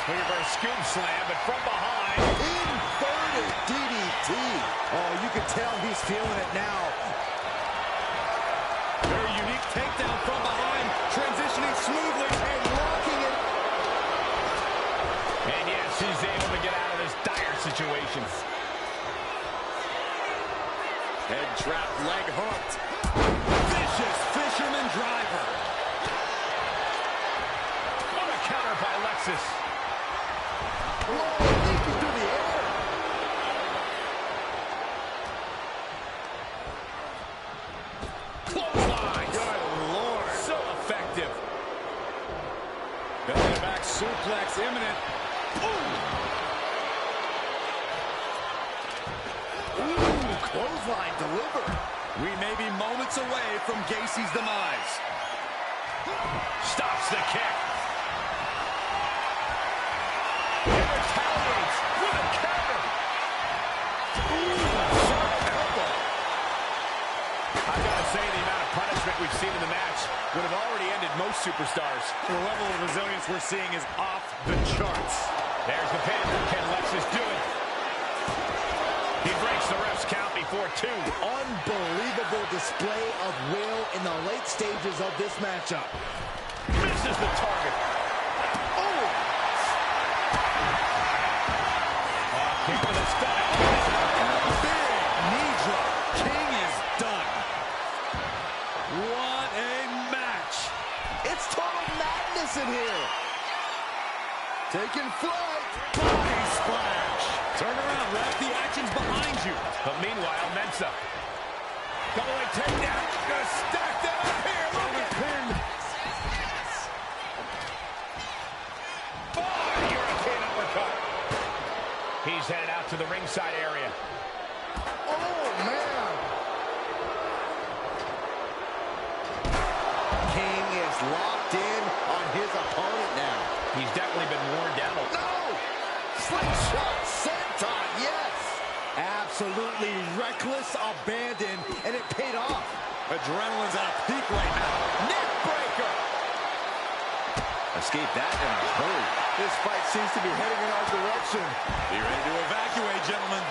Looking for a scoop slam, but from behind. Inverted DDT. Oh, you can tell he's feeling it now. Very unique takedown from behind. Transitioning smoothly and locking it. And yes, she's able to get out of this dire situation. Head trap, leg hooked. Vicious fisherman driver. What a counter by Lexis. Whoa, leaping through the air. Clothesline. Good Lord. So effective. Belly to back suplex imminent. Ooh, clothesline delivered. We may be moments away from Gacy's demise. Stops the kick. And retaliates with a counter. I gotta say, the amount of punishment we've seen in the match would have already ended most superstars. The level of resilience we're seeing is off the charts. There's the pin. Can Lexis do it? He breaks the ref's count before 2. Unbelievable display of will in the late stages of this matchup. Misses the target. Oh! Kick with a stunner. Big knee drop. King is done. What a match. It's total madness in here. Taking flight. Body splash. Turn around, ref. The action's behind you. But meanwhile, Mensa. Double-leg takedown. Gonna stack that up here. Look at pin. Oh, European uppercut. He's headed out to the ringside area. Oh, man. King is locked in on his opponent now. He's definitely been worn down. No! Slingshot, senton, yes! Absolutely reckless abandon, and it paid off. Adrenaline's at a peak right now. Neck breaker! Escape that in a hurry. This fight seems to be heading in our direction. Be ready to evacuate, gentlemen.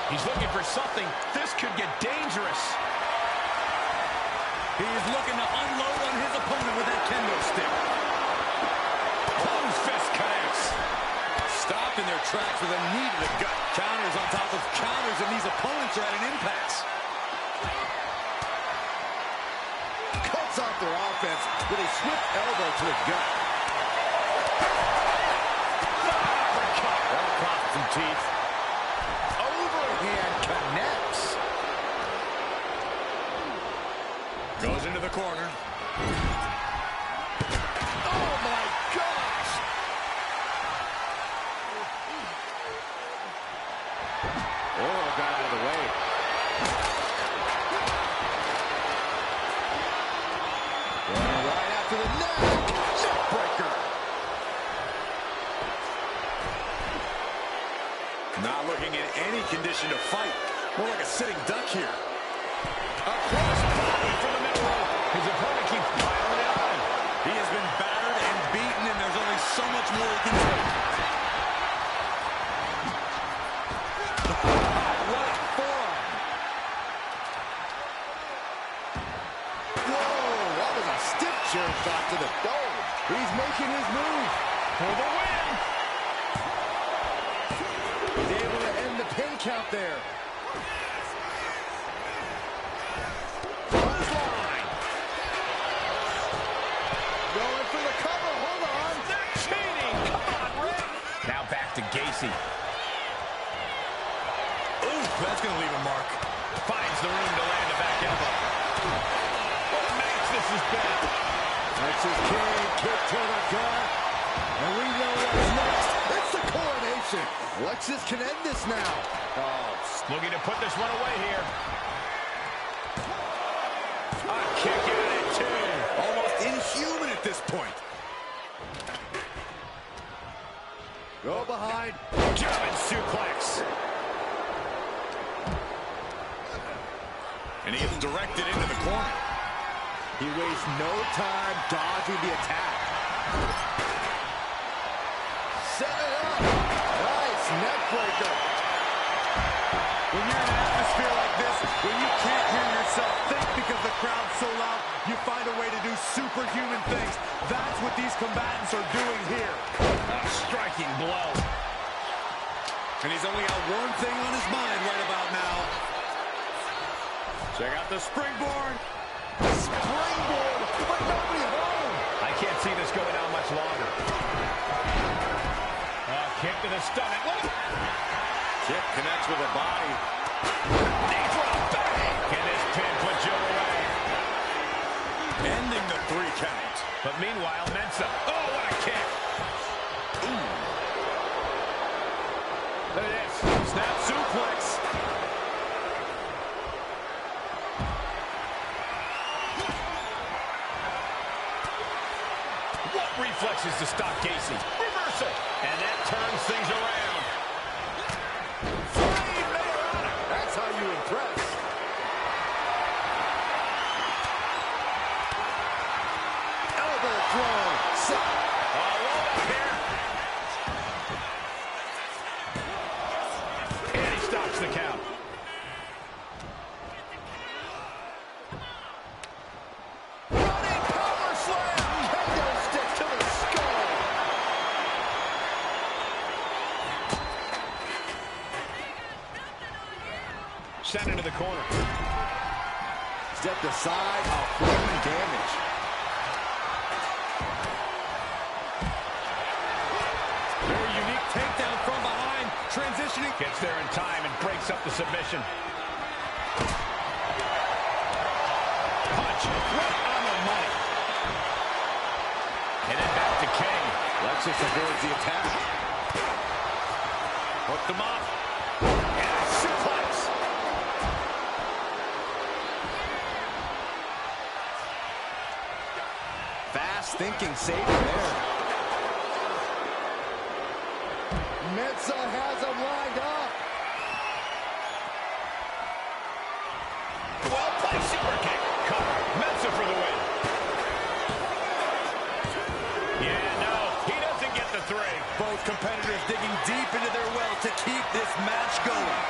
He's looking for something. This could get dangerous. He's looking to unload on his opponent with that kendo stick. Closed fist connects. Stopped in their tracks with a knee to the gut. Counters on top of counters, and these opponents are at an impasse. Cuts off their offense with a swift elbow to the gut. That'll cost some teeth. Overhand connects. Goes into the corner. Oh, my gosh! Oh, got out of the way. Going right after the neck. Neckbreaker. Not looking in any condition to fight. More like a sitting duck here. Across body from the middle rope. His opponent keeps piling it on. He has been battered and beaten, and there's only so much more he can take. What a forearm. Whoa, that was a stiff chair shot to the dome. He's making his move. For the win. He's able to end the pin count there. Clothesline. Going for the cover. Hold on. They're cheating. Come on, Rick. Now back to Gacy. Ooh, that's going to leave a mark. Finds the room to land a back elbow. What a match this has been. Texas King, kick to the gut. And we know what's next. It's the coronation. Lexis can end this now. Oh, looking to put this one away here. A kick out at 2. Almost inhuman at this point. Go behind. German suplex. And he gets directed into the corner. He wastes no time dodging the attack. Set it up. Nice neck breaker. When you're in an atmosphere like this, when you can't hear yourself think because the crowd's so loud, you find a way to do superhuman things. That's what these combatants are doing here. A striking blow. And he's only got one thing on his mind right about now. Check out the springboard. Springboard, but nobody home. I can't see this going on much longer. Kick to the stomach. Look. Kick connects with the body. Knee drop. Bang. Can this pin put Joe away? Ending the 3 count. But meanwhile, Mensa. Oh, what a kick. Ooh. Look at this. Snap suplex. What reflexes to stop Gacy? Reversal. And that turns things around. That's how you impress. corner. Stepped aside, avoiding damage. Very unique takedown from behind, transitioning. Gets there in time and breaks up the submission. Punch right on the money. And then back to King. Lexus avoids the attack. Hooked him up. And a suplex. Fast thinking savior there. Mensa has him lined up. Well played super kick. Cover. Mensa for the win. Yeah, no, he doesn't get the three. Both competitors digging deep into their well to keep this match going.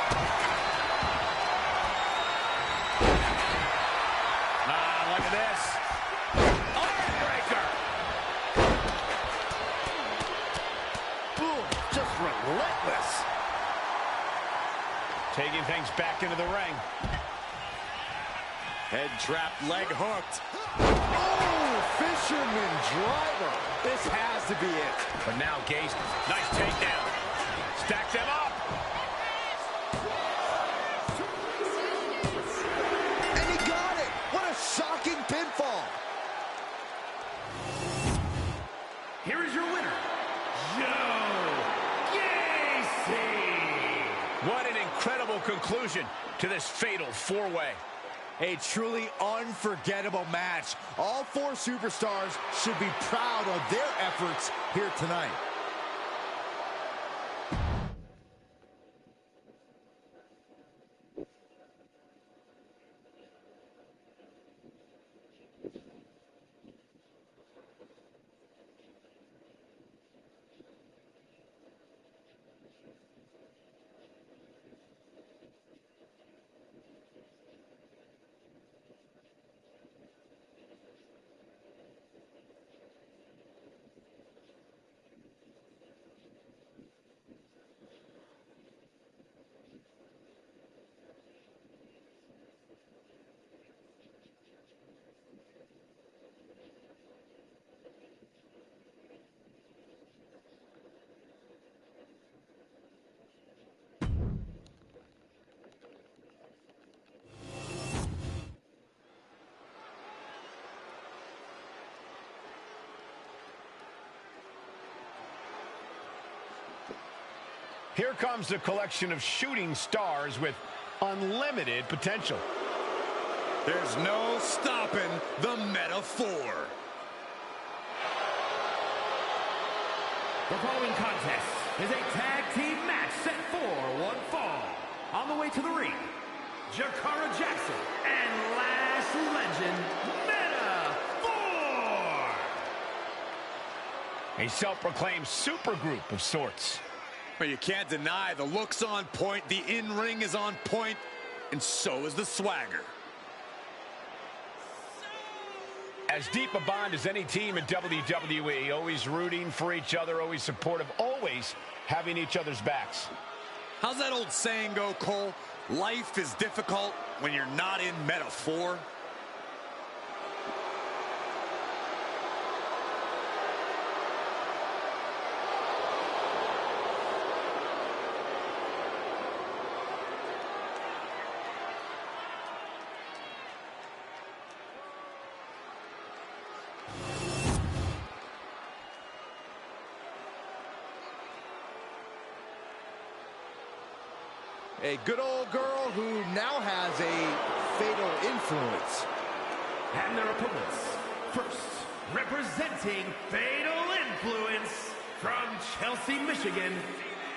Look at this. Armbreaker. Boom, just relentless. Taking things back into the ring. Head trapped, leg hooked. Oh, fisherman driver. This has to be it. But now Gase, nice takedown. Stack them up. And he got it. What a shocking pinfall. Here is your winner, Joe Gacy. What an incredible conclusion to this fatal four-way. A truly unforgettable match. All four superstars should be proud of their efforts here tonight. Here comes a collection of shooting stars with unlimited potential. There's no stopping the metaphor. The following contest is a tag team match set for one fall. On the way to the ring, Jakara Jackson and Lash Legend Metaphor. A self-proclaimed supergroup of sorts. But you can't deny the look's on point, the in-ring is on point, and so is the swagger. As deep a bond as any team in WWE, always rooting for each other, always supportive, always having each other's backs. How's that old saying go, Cole? Life is difficult when you're not in metaphor. A good old girl who now has a fatal influence. And their opponents, first, representing Fatal Influence from Chelsea, Michigan,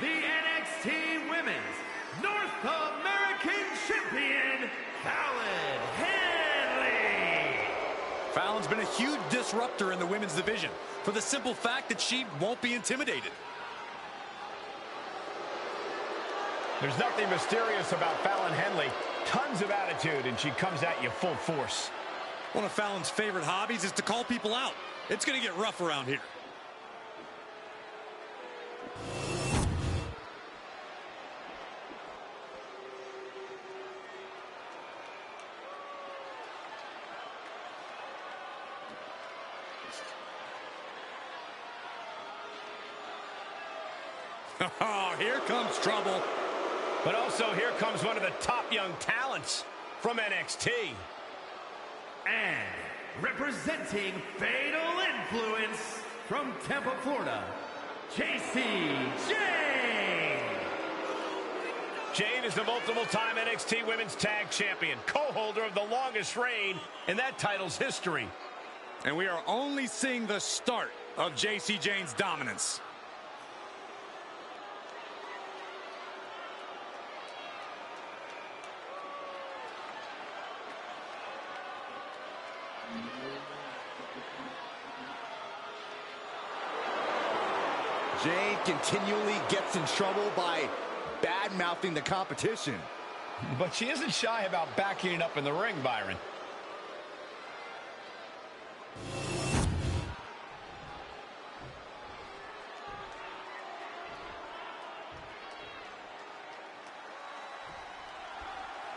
the NXT Women's North American Champion, Fallon Henley. Fallon's been a huge disruptor in the women's division for the simple fact that she won't be intimidated. There's nothing mysterious about Fallon Henley. Tons of attitude, and she comes at you full force. One of Fallon's favorite hobbies is to call people out. It's going to get rough around here. Oh, here comes trouble. But also, here comes one of the top young talents from NXT. And representing Fatal Influence from Tampa, Florida, JC Jane. Jade is the multiple-time NXT Women's Tag Champion, co-holder of the longest reign in that title's history. And we are only seeing the start of JC Jane's dominance. Jade continually gets in trouble by bad-mouthing the competition. But she isn't shy about backing it up in the ring, Byron.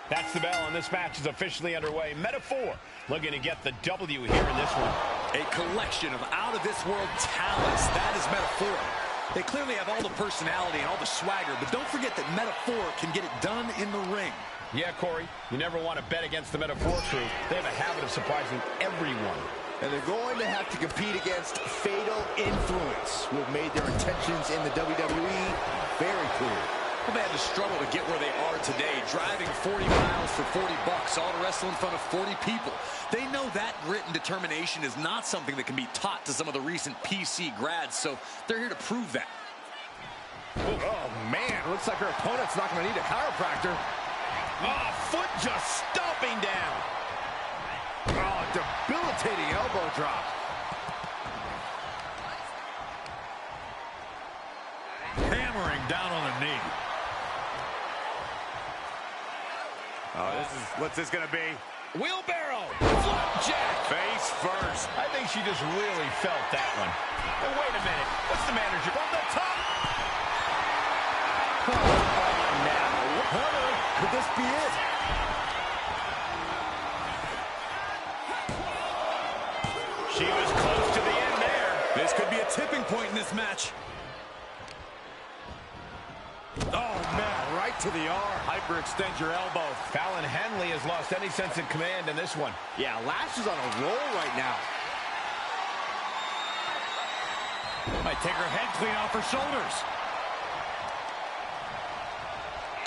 That's the bell, and this match is officially underway. Meta-4 looking to get the W here in this one. A collection of out-of-this-world talents. That is Meta-4. They clearly have all the personality and all the swagger, but don't forget that Meta-4 can get it done in the ring. Yeah, Corey, you never want to bet against the Meta-4 crew. They have a habit of surprising everyone. And they're going to have to compete against Fatal Influence, who have made their intentions in the WWE very clear. Well, they had to struggle to get where they are today, driving 40 miles for 40 bucks, all to wrestle in front of 40 people. They know that grit and determination is not something that can be taught to some of the recent PC grads, so they're here to prove that. Oh, man, looks like her opponent's not going to need a chiropractor. Oh, foot just stomping down. Oh, debilitating elbow drop. Hammering down on the knee. Oh, what's this gonna be? Wheelbarrow, flapjack. Face first. I think she just really felt that one. And wait a minute, what's the manager? From the top. Now, could this be it? She was close to the end there. This could be a tipping point in this match. Oh, man, right to the R. Hyperextend your elbow. Fallon Henley has lost any sense of command in this one. Yeah, Lash is on a roll right now. Might take her head clean off her shoulders.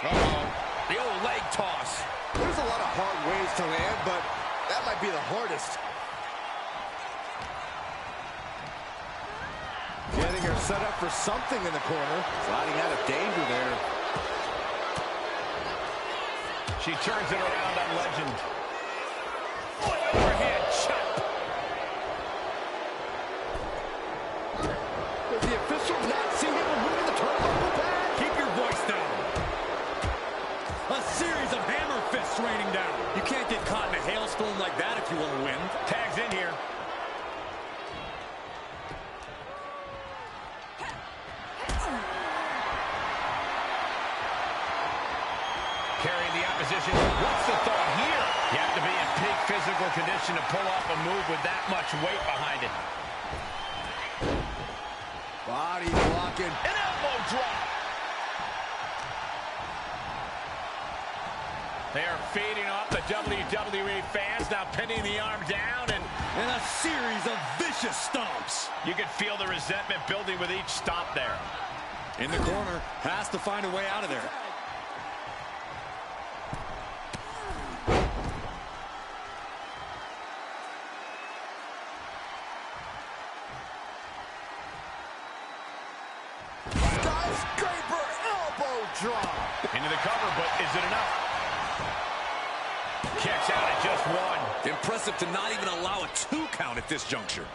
Uh-oh. The old leg toss. There's a lot of hard ways to land, but that might be the hardest. Getting her set up for something in the corner. Sliding out of danger there. She turns it around on Legend. Overhead chop. Does the official not see him removing the turnbuckle pad? Keep your voice down. A series of hammer fists raining down. You can't get caught in a hailstorm like that if you want to win. Tags in here. Carrying the opposition. What's the thought here? You have to be in peak physical condition to pull off a move with that much weight behind it. Body blocking. An elbow drop. They are feeding off the WWE fans, now pinning the arm down and a series of vicious stomps. you can feel the resentment building with each stomp there. In the corner, has to find a way out of there. Skyscraper elbow drop. Into the cover, but is it enough? Kicks out at just one. Impressive to not even allow a 2 count at this juncture.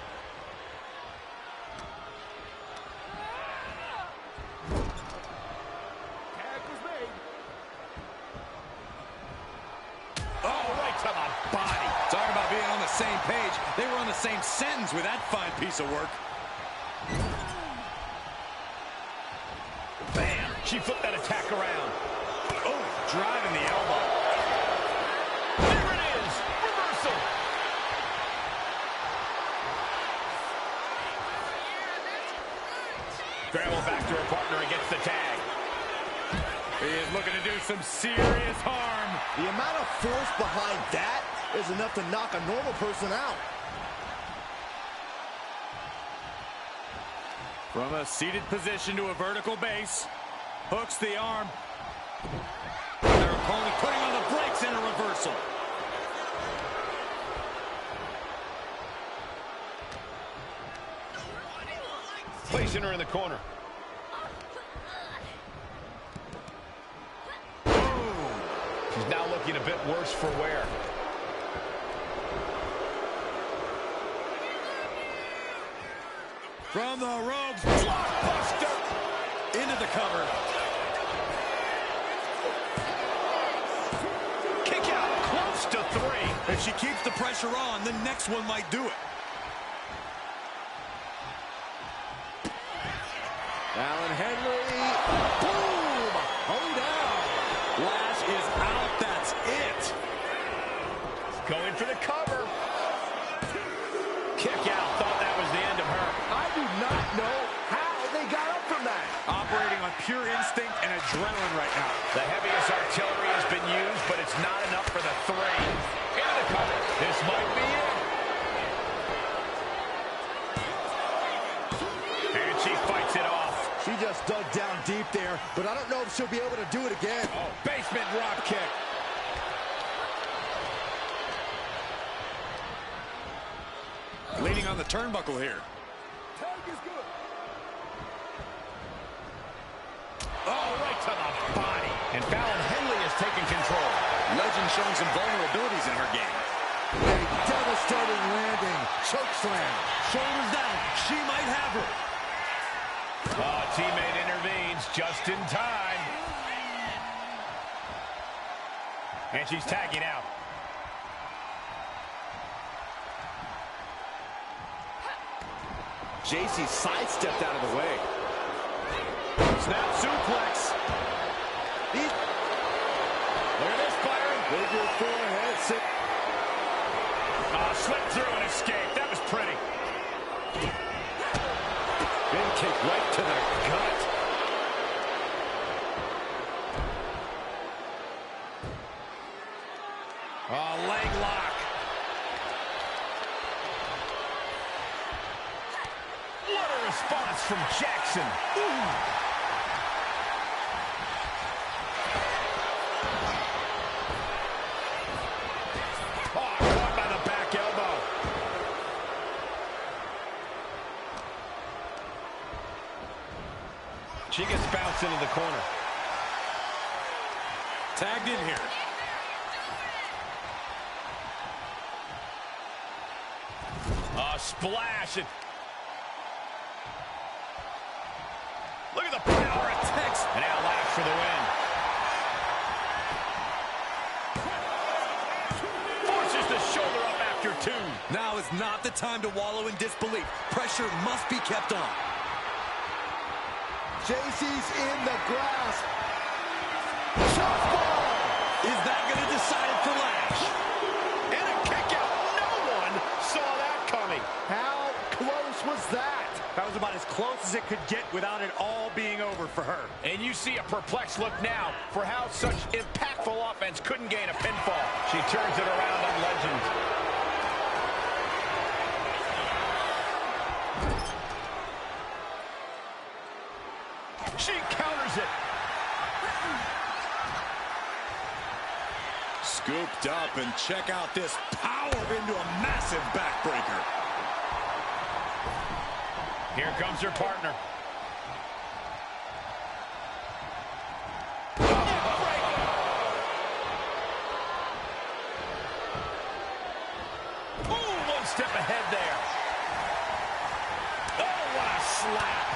Oh, right to the body. Talk about being on the same page. They were on the same sentence with that fine piece of work. Bam. She flipped that attack around. Oh, driving the elbow. There it is. Reversal. Scramble back to her partner and gets the tag. He is looking to do some serious harm. The amount of force behind that is enough to knock a normal person out. From a seated position to a vertical base. Hooks the arm. Their opponent putting on the brakes in a reversal. Placing her in the corner. She's now looking a bit worse for wear. From the ropes. Blockbuster! Into the cover. Kick out close to 3. If she keeps the pressure on, the next one might do it. Alan Henry. Boom! Hold down. Lash is out. That's it. Going for the cover. Kick out. Thought that was the end of her. I do not know how they got up from that. Operating on pure instinct and adrenaline right now. The heaviest artillery has been used, but it's not enough for the 3. Into the cover. This might be it. And she fights it off. She just dug down deep there, but I don't know if she'll be able to do it again. Oh, basement drop kick. Leaning on the turnbuckle here. Oh, right to the body. And Fallon Henley has taken control. Legend showing some vulnerabilities in her game. A devastating landing. Choke slam. Shoulders down. She might have her. Oh, teammate intervenes just in time. And she's tagging out. JC sidestepped out of the way. Snap suplex. Look at this, Byron. Figure 4 head sit. Slipped through and escaped. That was pretty. Big kick right to the gut. Leg lock. What a response from Jackson. Ooh. Oh, caught by the back elbow. She gets bounced into the corner. Tagged in here. Splash it. Look at the power it takes. And now Lash for the win. Forces the shoulder up after 2. Now is not the time to wallow in disbelief. Pressure must be kept on. JC's in the grasp. Is that going to decide it for Lash? And a kick out. No one saw that coming. How close was that? That was about as close as it could get without it all being over for her. And you see a perplexed look now for how such impactful offense couldn't gain a pinfall. She turns it around on Legend. She counters it. Scooped up, and check out this power into a massive backbreaker. Here comes her partner. Ooh, one step ahead there. Oh, what a slap.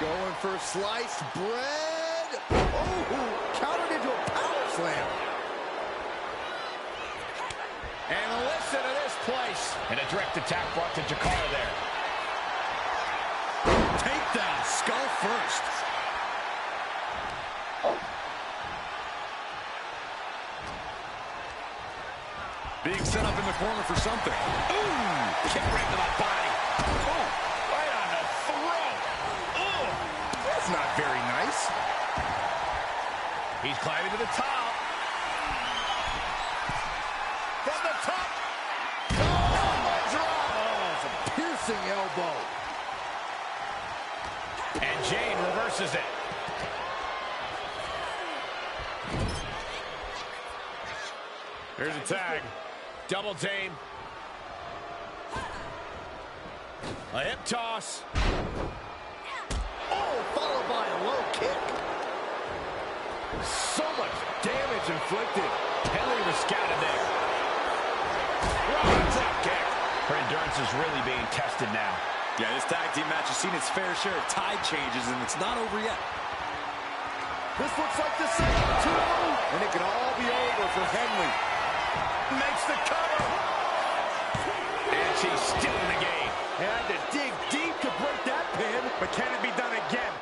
Going for sliced bread. Oh, countered into a power slam. And listen to this place. And a direct attack brought to Jakara there. Takedown, skull first. Being set up in the corner for something. Ooh, kick right to the body. Oh, right on the throat. That's not very nice. He's climbing to the top. From the top. Oh, drop. Oh, it's a piercing elbow. And Jane reverses it. Here's a tag. Double team. A hip toss. Oh, followed by a low kick. So much damage inflicted. Henley was scouted there. Running drop kick. Her endurance is really being tested now. Yeah, this tag team match has seen its fair share of tide changes, and it's not over yet. This looks like the second 2, and it can all be over for Henley. Makes the cover. And she's still in the game. Had to dig deep to break that pin. But can it be done again?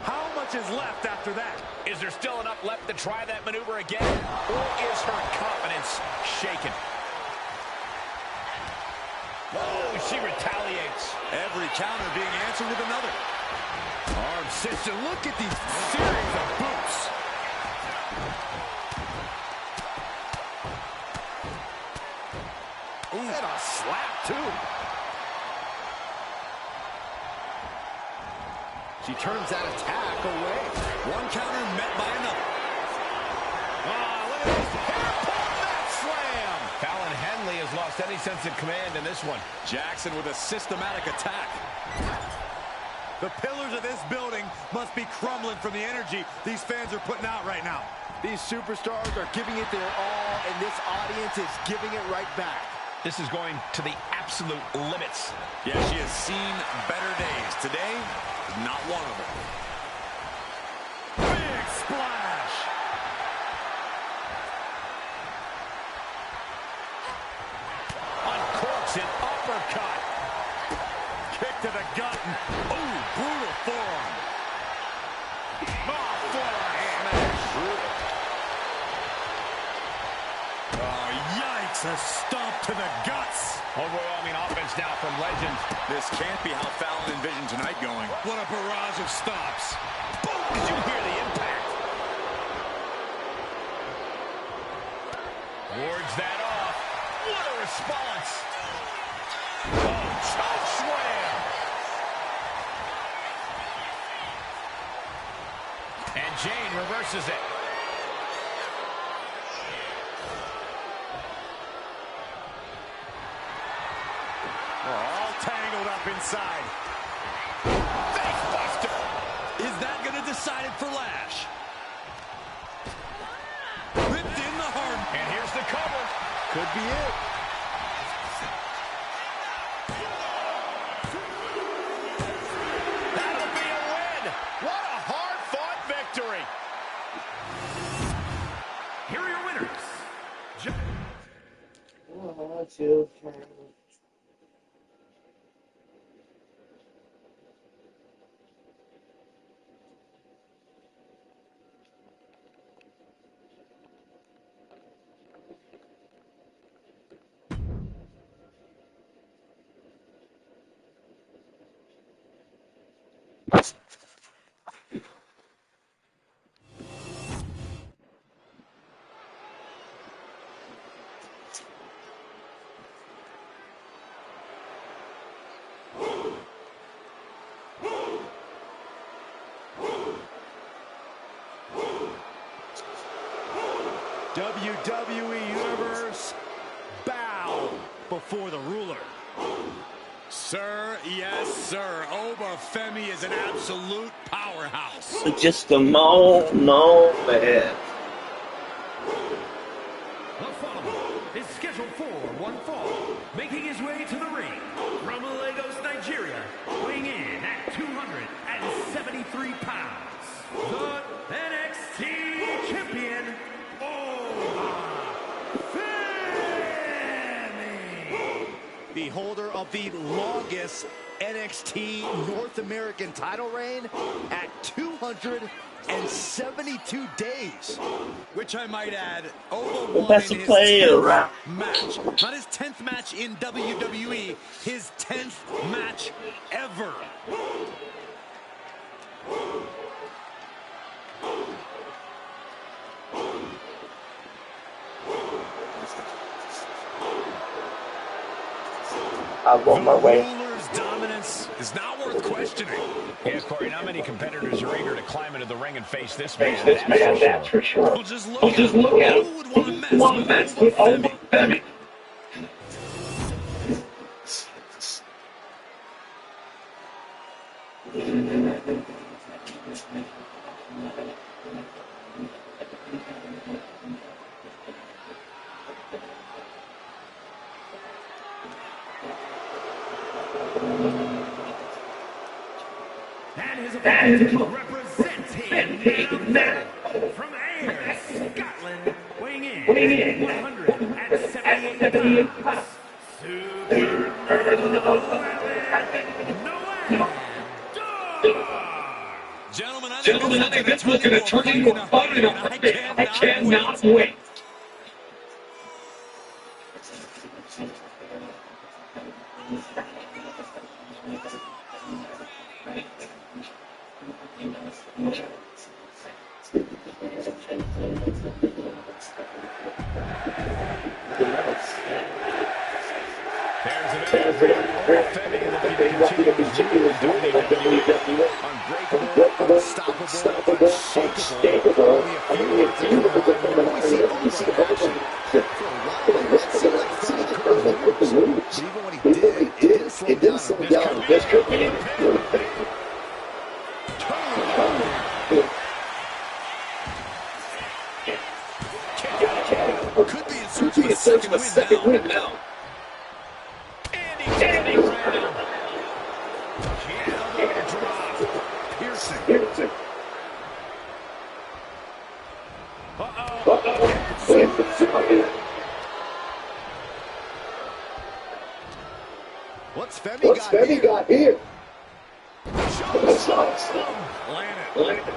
How much is left after that? Is there still enough left to try that maneuver again? Or is her confidence shaken? Oh, she retaliates. Every counter being answered with another. Arm sister, look at these series of boots. Ooh, and a slap, too. She turns that attack away. One counter met by another. Look at this. Hairpin mat slam. Fallon Henley has lost any sense of command in this one. Jackson with a systematic attack. The pillars of this building must be crumbling from the energy these fans are putting out right now. These superstars are giving it their all, and this audience is giving it right back. This is going to the absolute limits. Yeah, she has seen better days. Today, not one of them. Big splash. Uncorks an uppercut. Kick to the gut. Ooh, brutal forearm. Oh, forearm smash. Oh, yikes. A stomp to the guts. Overwhelming offense now from Legend. This can't be how Fallon envisioned tonight going. What a barrage of stomps. Boom! Did you hear the impact? Wards that off. What a response. Oh, choke slam. And Jane reverses it. All tangled up inside. Face buster. Is that going to decide it for Lash? Ripped in the heart. And here's the cover. Could be it. That'll be a win. What a hard-fought victory. Here are your winners. Oh, Jill. WWE Universe, bow before the ruler. Sir, yes, sir. Oba Femi is an absolute powerhouse. Just a moment. The following is scheduled for one fall, making his way to the ring from Lagos, Nigeria, weighing in at 273 pounds, the NXT champion, Oba Femi. The holder of the longest NXT NXT North American title reign at 272 days. Which I might add, Ova The won best in his player 10th around. match. Not his 10th match in WWE, his 10th match ever. I want my way. Ruler's dominance is not worth questioning. Yeah, Corey, not many competitors are eager to climb into the ring and face this Face man. this man, that's for sure. Well, just look at Just him. look at him. Who would want to mess Want to with mess Ova with Femi? Ova Femi? And his opponent representing now from Ayr, Scotland, weighing in 178 pounds, Super Noah. Gentlemen, I Gentlemen, think I think this one's going to turn into a fight, and I cannot wait. There's an Femi looking to continue his rule in WWE. Unbreakable, unstoppable, unshakable. Only a few words to come on. We see Ova in action. For a while, it seemed like Femi couldn't lose. But even when he did, it didn't slow down. This could be it. could be in search of a second win now. And he's getting around. Elbow drop. Piercing. What's Femi got here? here? Land it.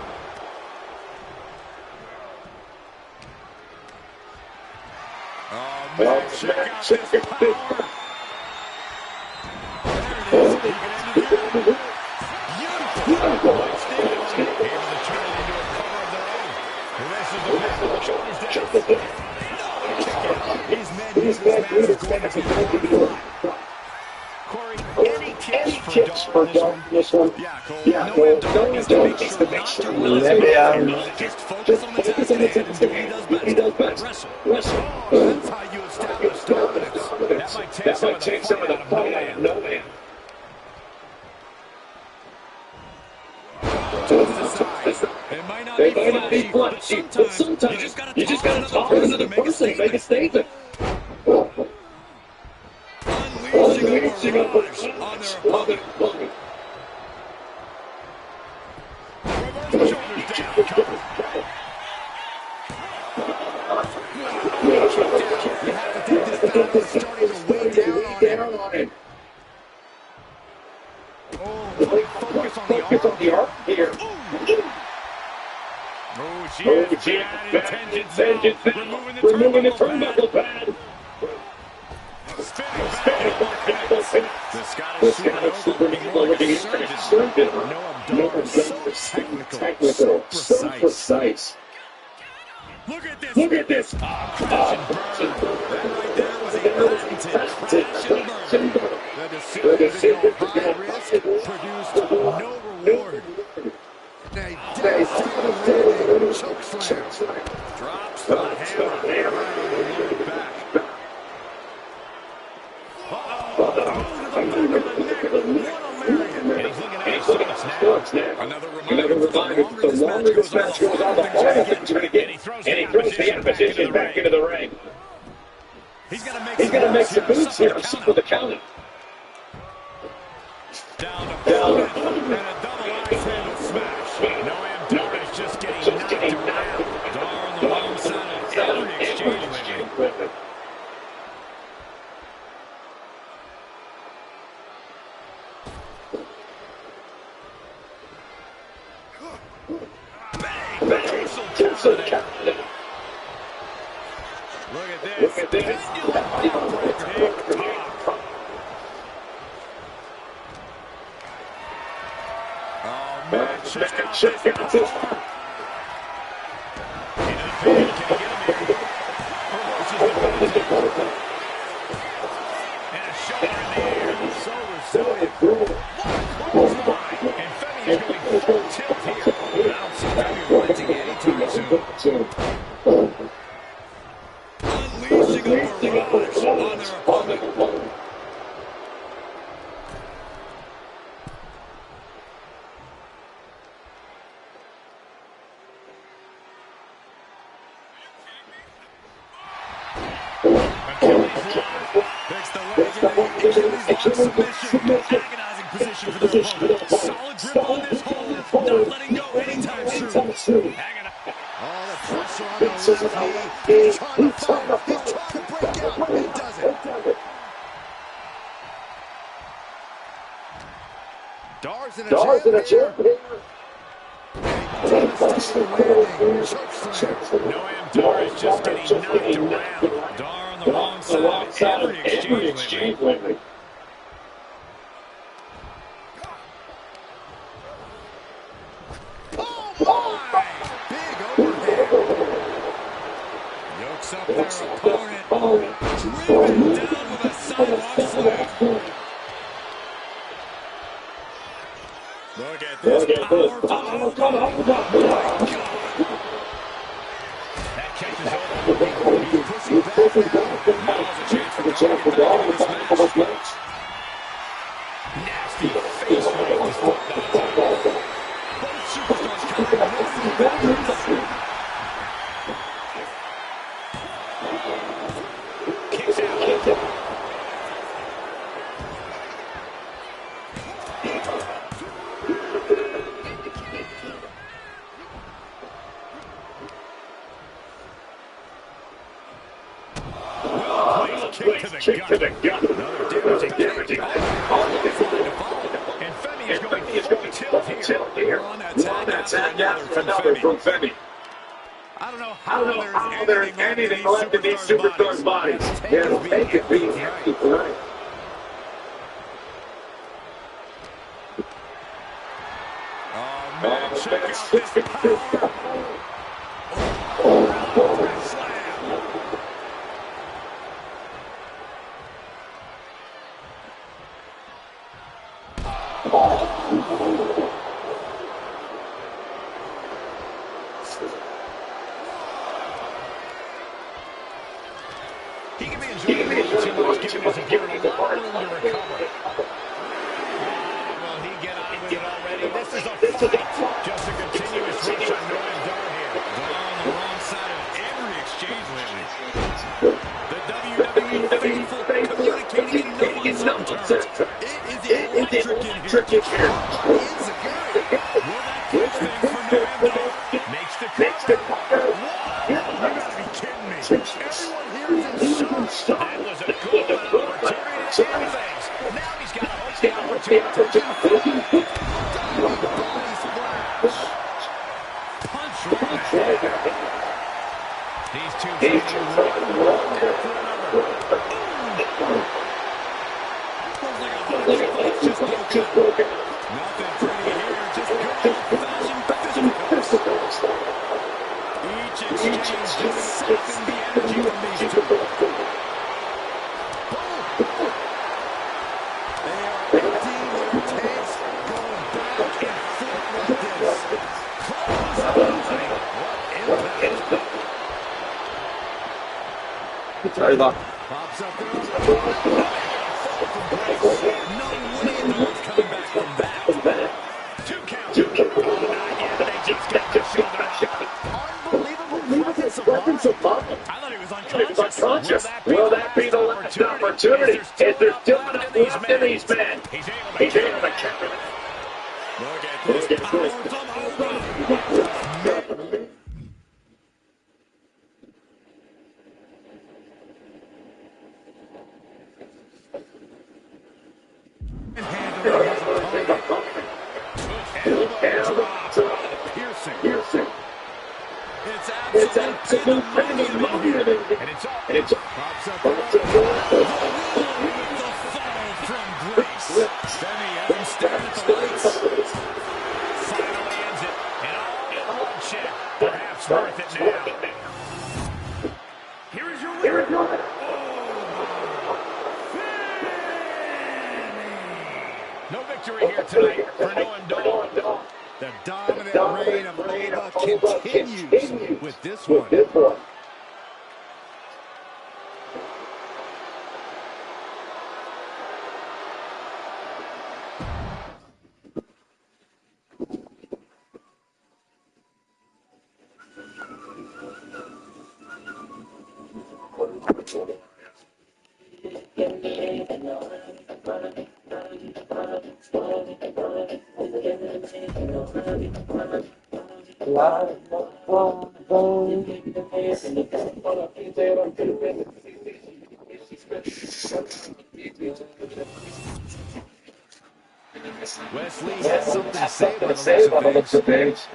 Oh, man, check out this power. There it is. He can end it here. Beautiful. Able to turn it into a cover of their own. The rest of the match with the shoulders down. These men use this match as going to be Corey, any tips for Dawn on this one? Yeah, Cole. No one needs to make sure not to just focus on the task at hand and do what he does best. Wrestle. That's how you establish dominance. That might take some of the fight out of no man. It might not be flashy, but sometimes you just gotta talk to another person to make a statement. Unleashing a barrage on their opponent. Reverse shoulders down. You have to think this battle is starting to weigh down on him. Focus on the arm here. Oh, she has bad intentions now. Removing the turnbuckle pad. Spinning back. The Scottish Supernova looking insurgent. No abdominals. So technical, so precise. Look at this. Crash and burn. That right there was a patented crash and burn. The decision to go high risk produced no reward. A devastating choke slam. Drops the hammer. Back. Another reminder, the longer this match goes on, the harder things are going to get. And he throws the opposition back into the ring. He's going to make some moves here and suffer the counter. Down and a double axe handle smash. No damage, just getting knocked around. Dar on the wrong side of every exchange lately. Look at this. Oh, man. Check out this power. Into the pin. Can he get him in? Reverses the penalty. And a shoulder in the air. So resilient. What a clothesline. And Femi is going full tilt here. I don't see Femi relenting anytime soon. Unleashing a barrage on their opponent. Picks the leg in the Achilles lock submission. Agonizing position for their opponent. Solid grip on this hold. Not letting go anytime soon. Oh, the pressure on the left knee. He's trying to fight. He's trying to break out. He does it. Dar's in a chair. No, Dar is just getting knocked around. Dar on the wrong side of every exchange lately. Oh my! Big overhead. Yokes up their opponent. Driven down with a sidewalk slam. Look at this power from Oka. Oh my God. That catches over. He's pushing back now. Now's a chance for Dar to get back into this match. Nasty face right to start that attack. Both superstars carrying missing weapons. Kicks out. Kick to the gut. Another damaging kick. And Femi is going full tilt here. We're on that tag after another from Femi. I don't know how there is anything left in these superstars' bodies. Yeah, take it being happy tonight. Oh, man, check out this power. Slam. He can be enjoying a little too much, giving his opponent a lot of room to recover. Will he get on with it already? This is a fight. Just a continuous reach on Noam Dar here. Dar on the wrong side of every exchange lately. The WWE faithful communicating in no terms. It is electric in here. Will that catch things for Noam Dar? Makes the cover. You gotta be kidding me. Everyone here is in shock. That was a good opportunity to end things. Now he's got to hope the opportunity to do diving body splash. Punch right there. These two fighting one after another. Looks like a hot spot just broken. Nothing pretty here. Just good old-fashioned fisticuffs. Each exchange just sucking the energy from these two. Boom! They are emptying their tanks, going back and forth like this. Clothesline! What impact! It's over. Pops up there. No way Dar's coming back from that. 2 counts. Not yet. They just got the shoulder up. Unbelievable presence of mind. I thought he was unconscious. Will that be the last opportunity? Is there still enough left in these men? He's able to counter it. Look at this power from Oka. And handling his opponent. Elbow drop. piercing. It's absolute pandemonium. And it's up. Pops up the fall from grace. Sammy has him staring at the lights. Finally ends it. And all in one check. Perhaps worth it now. Here is your winner. No victory here tonight for Noam Dar. The dominant reign of Nova continues with this one. Wesley has something to say by the looks of things.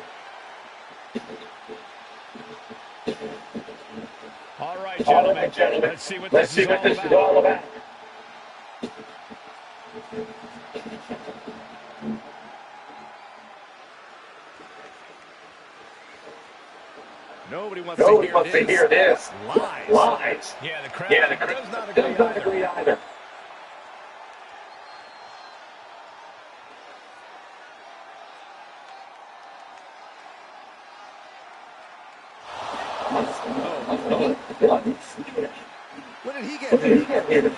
All right, gentlemen. Let's see what this is all about. Nobody wants to hear this. Lies. Yeah, the crowd does not agree either. When did he get hit?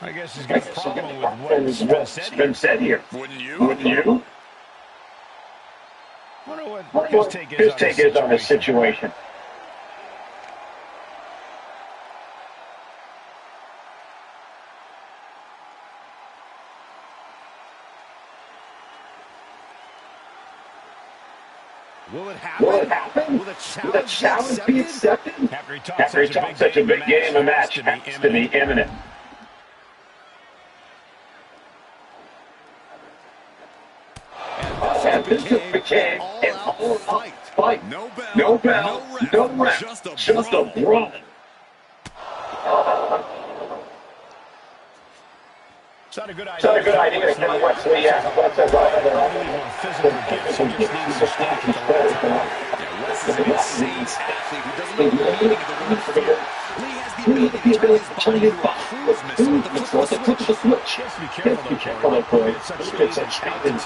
I guess he's got a problem with what's been said here. Wouldn't you? Wonder what his take is on this situation. Will it happen? Will the challenge be accepted? After he talked such a big game, a match has to be imminent. And this became an all-out fight. No bell, no ref, just a brawl. It's not a good idea to give Wesley what's a probably more physical gifts. He just needs to strike at the right time. Wes is an insane athlete who doesn't know the meaning of the word fear. Lee has the ability to turn his body into a cruise missile with the flip of the switch. He has to be careful, though, Corey. It's such altitude.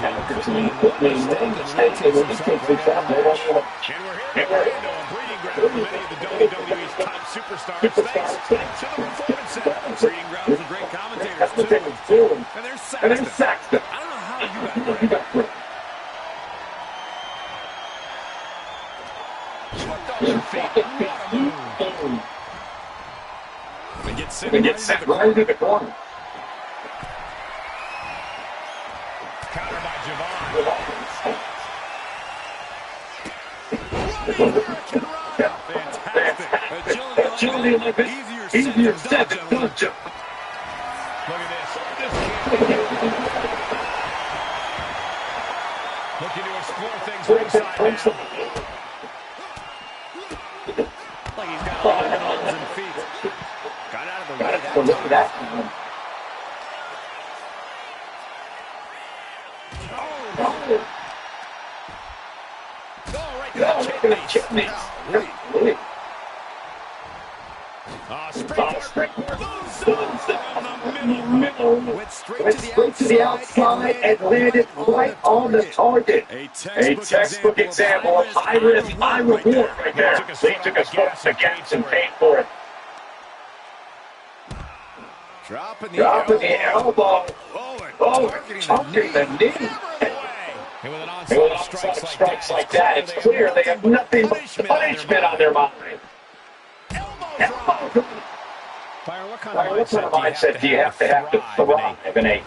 Mistake and when he takes himself down. And we're here in Orlando, a breeding ground for many of the WWE's top superstars. Thanks to the Performance Center. Breeding ground for great commentators, too. And there's Saxton. I don't know how you got through. Swept off your feet. What a move. We get set right into the corner. Counter by Javon. Fantastic. Agility like this. Easier said than done, Joe. Look at this. This kid. Looking to explore things ringside now. Like he's got a lot of arms and feet. Got out of the way that time. Right to the kidneys. Springboard. Went straight to the outside and landed right on the target. A textbook example of high risk, high reward right there. They took a foot to gas and paid for it. Dropping the elbow. Targeting the knee. And with an onslaught of strikes like that, it's clear they have nothing but punishment on their mind. Elbow. Byron, what kind of mindset do you have to thrive in a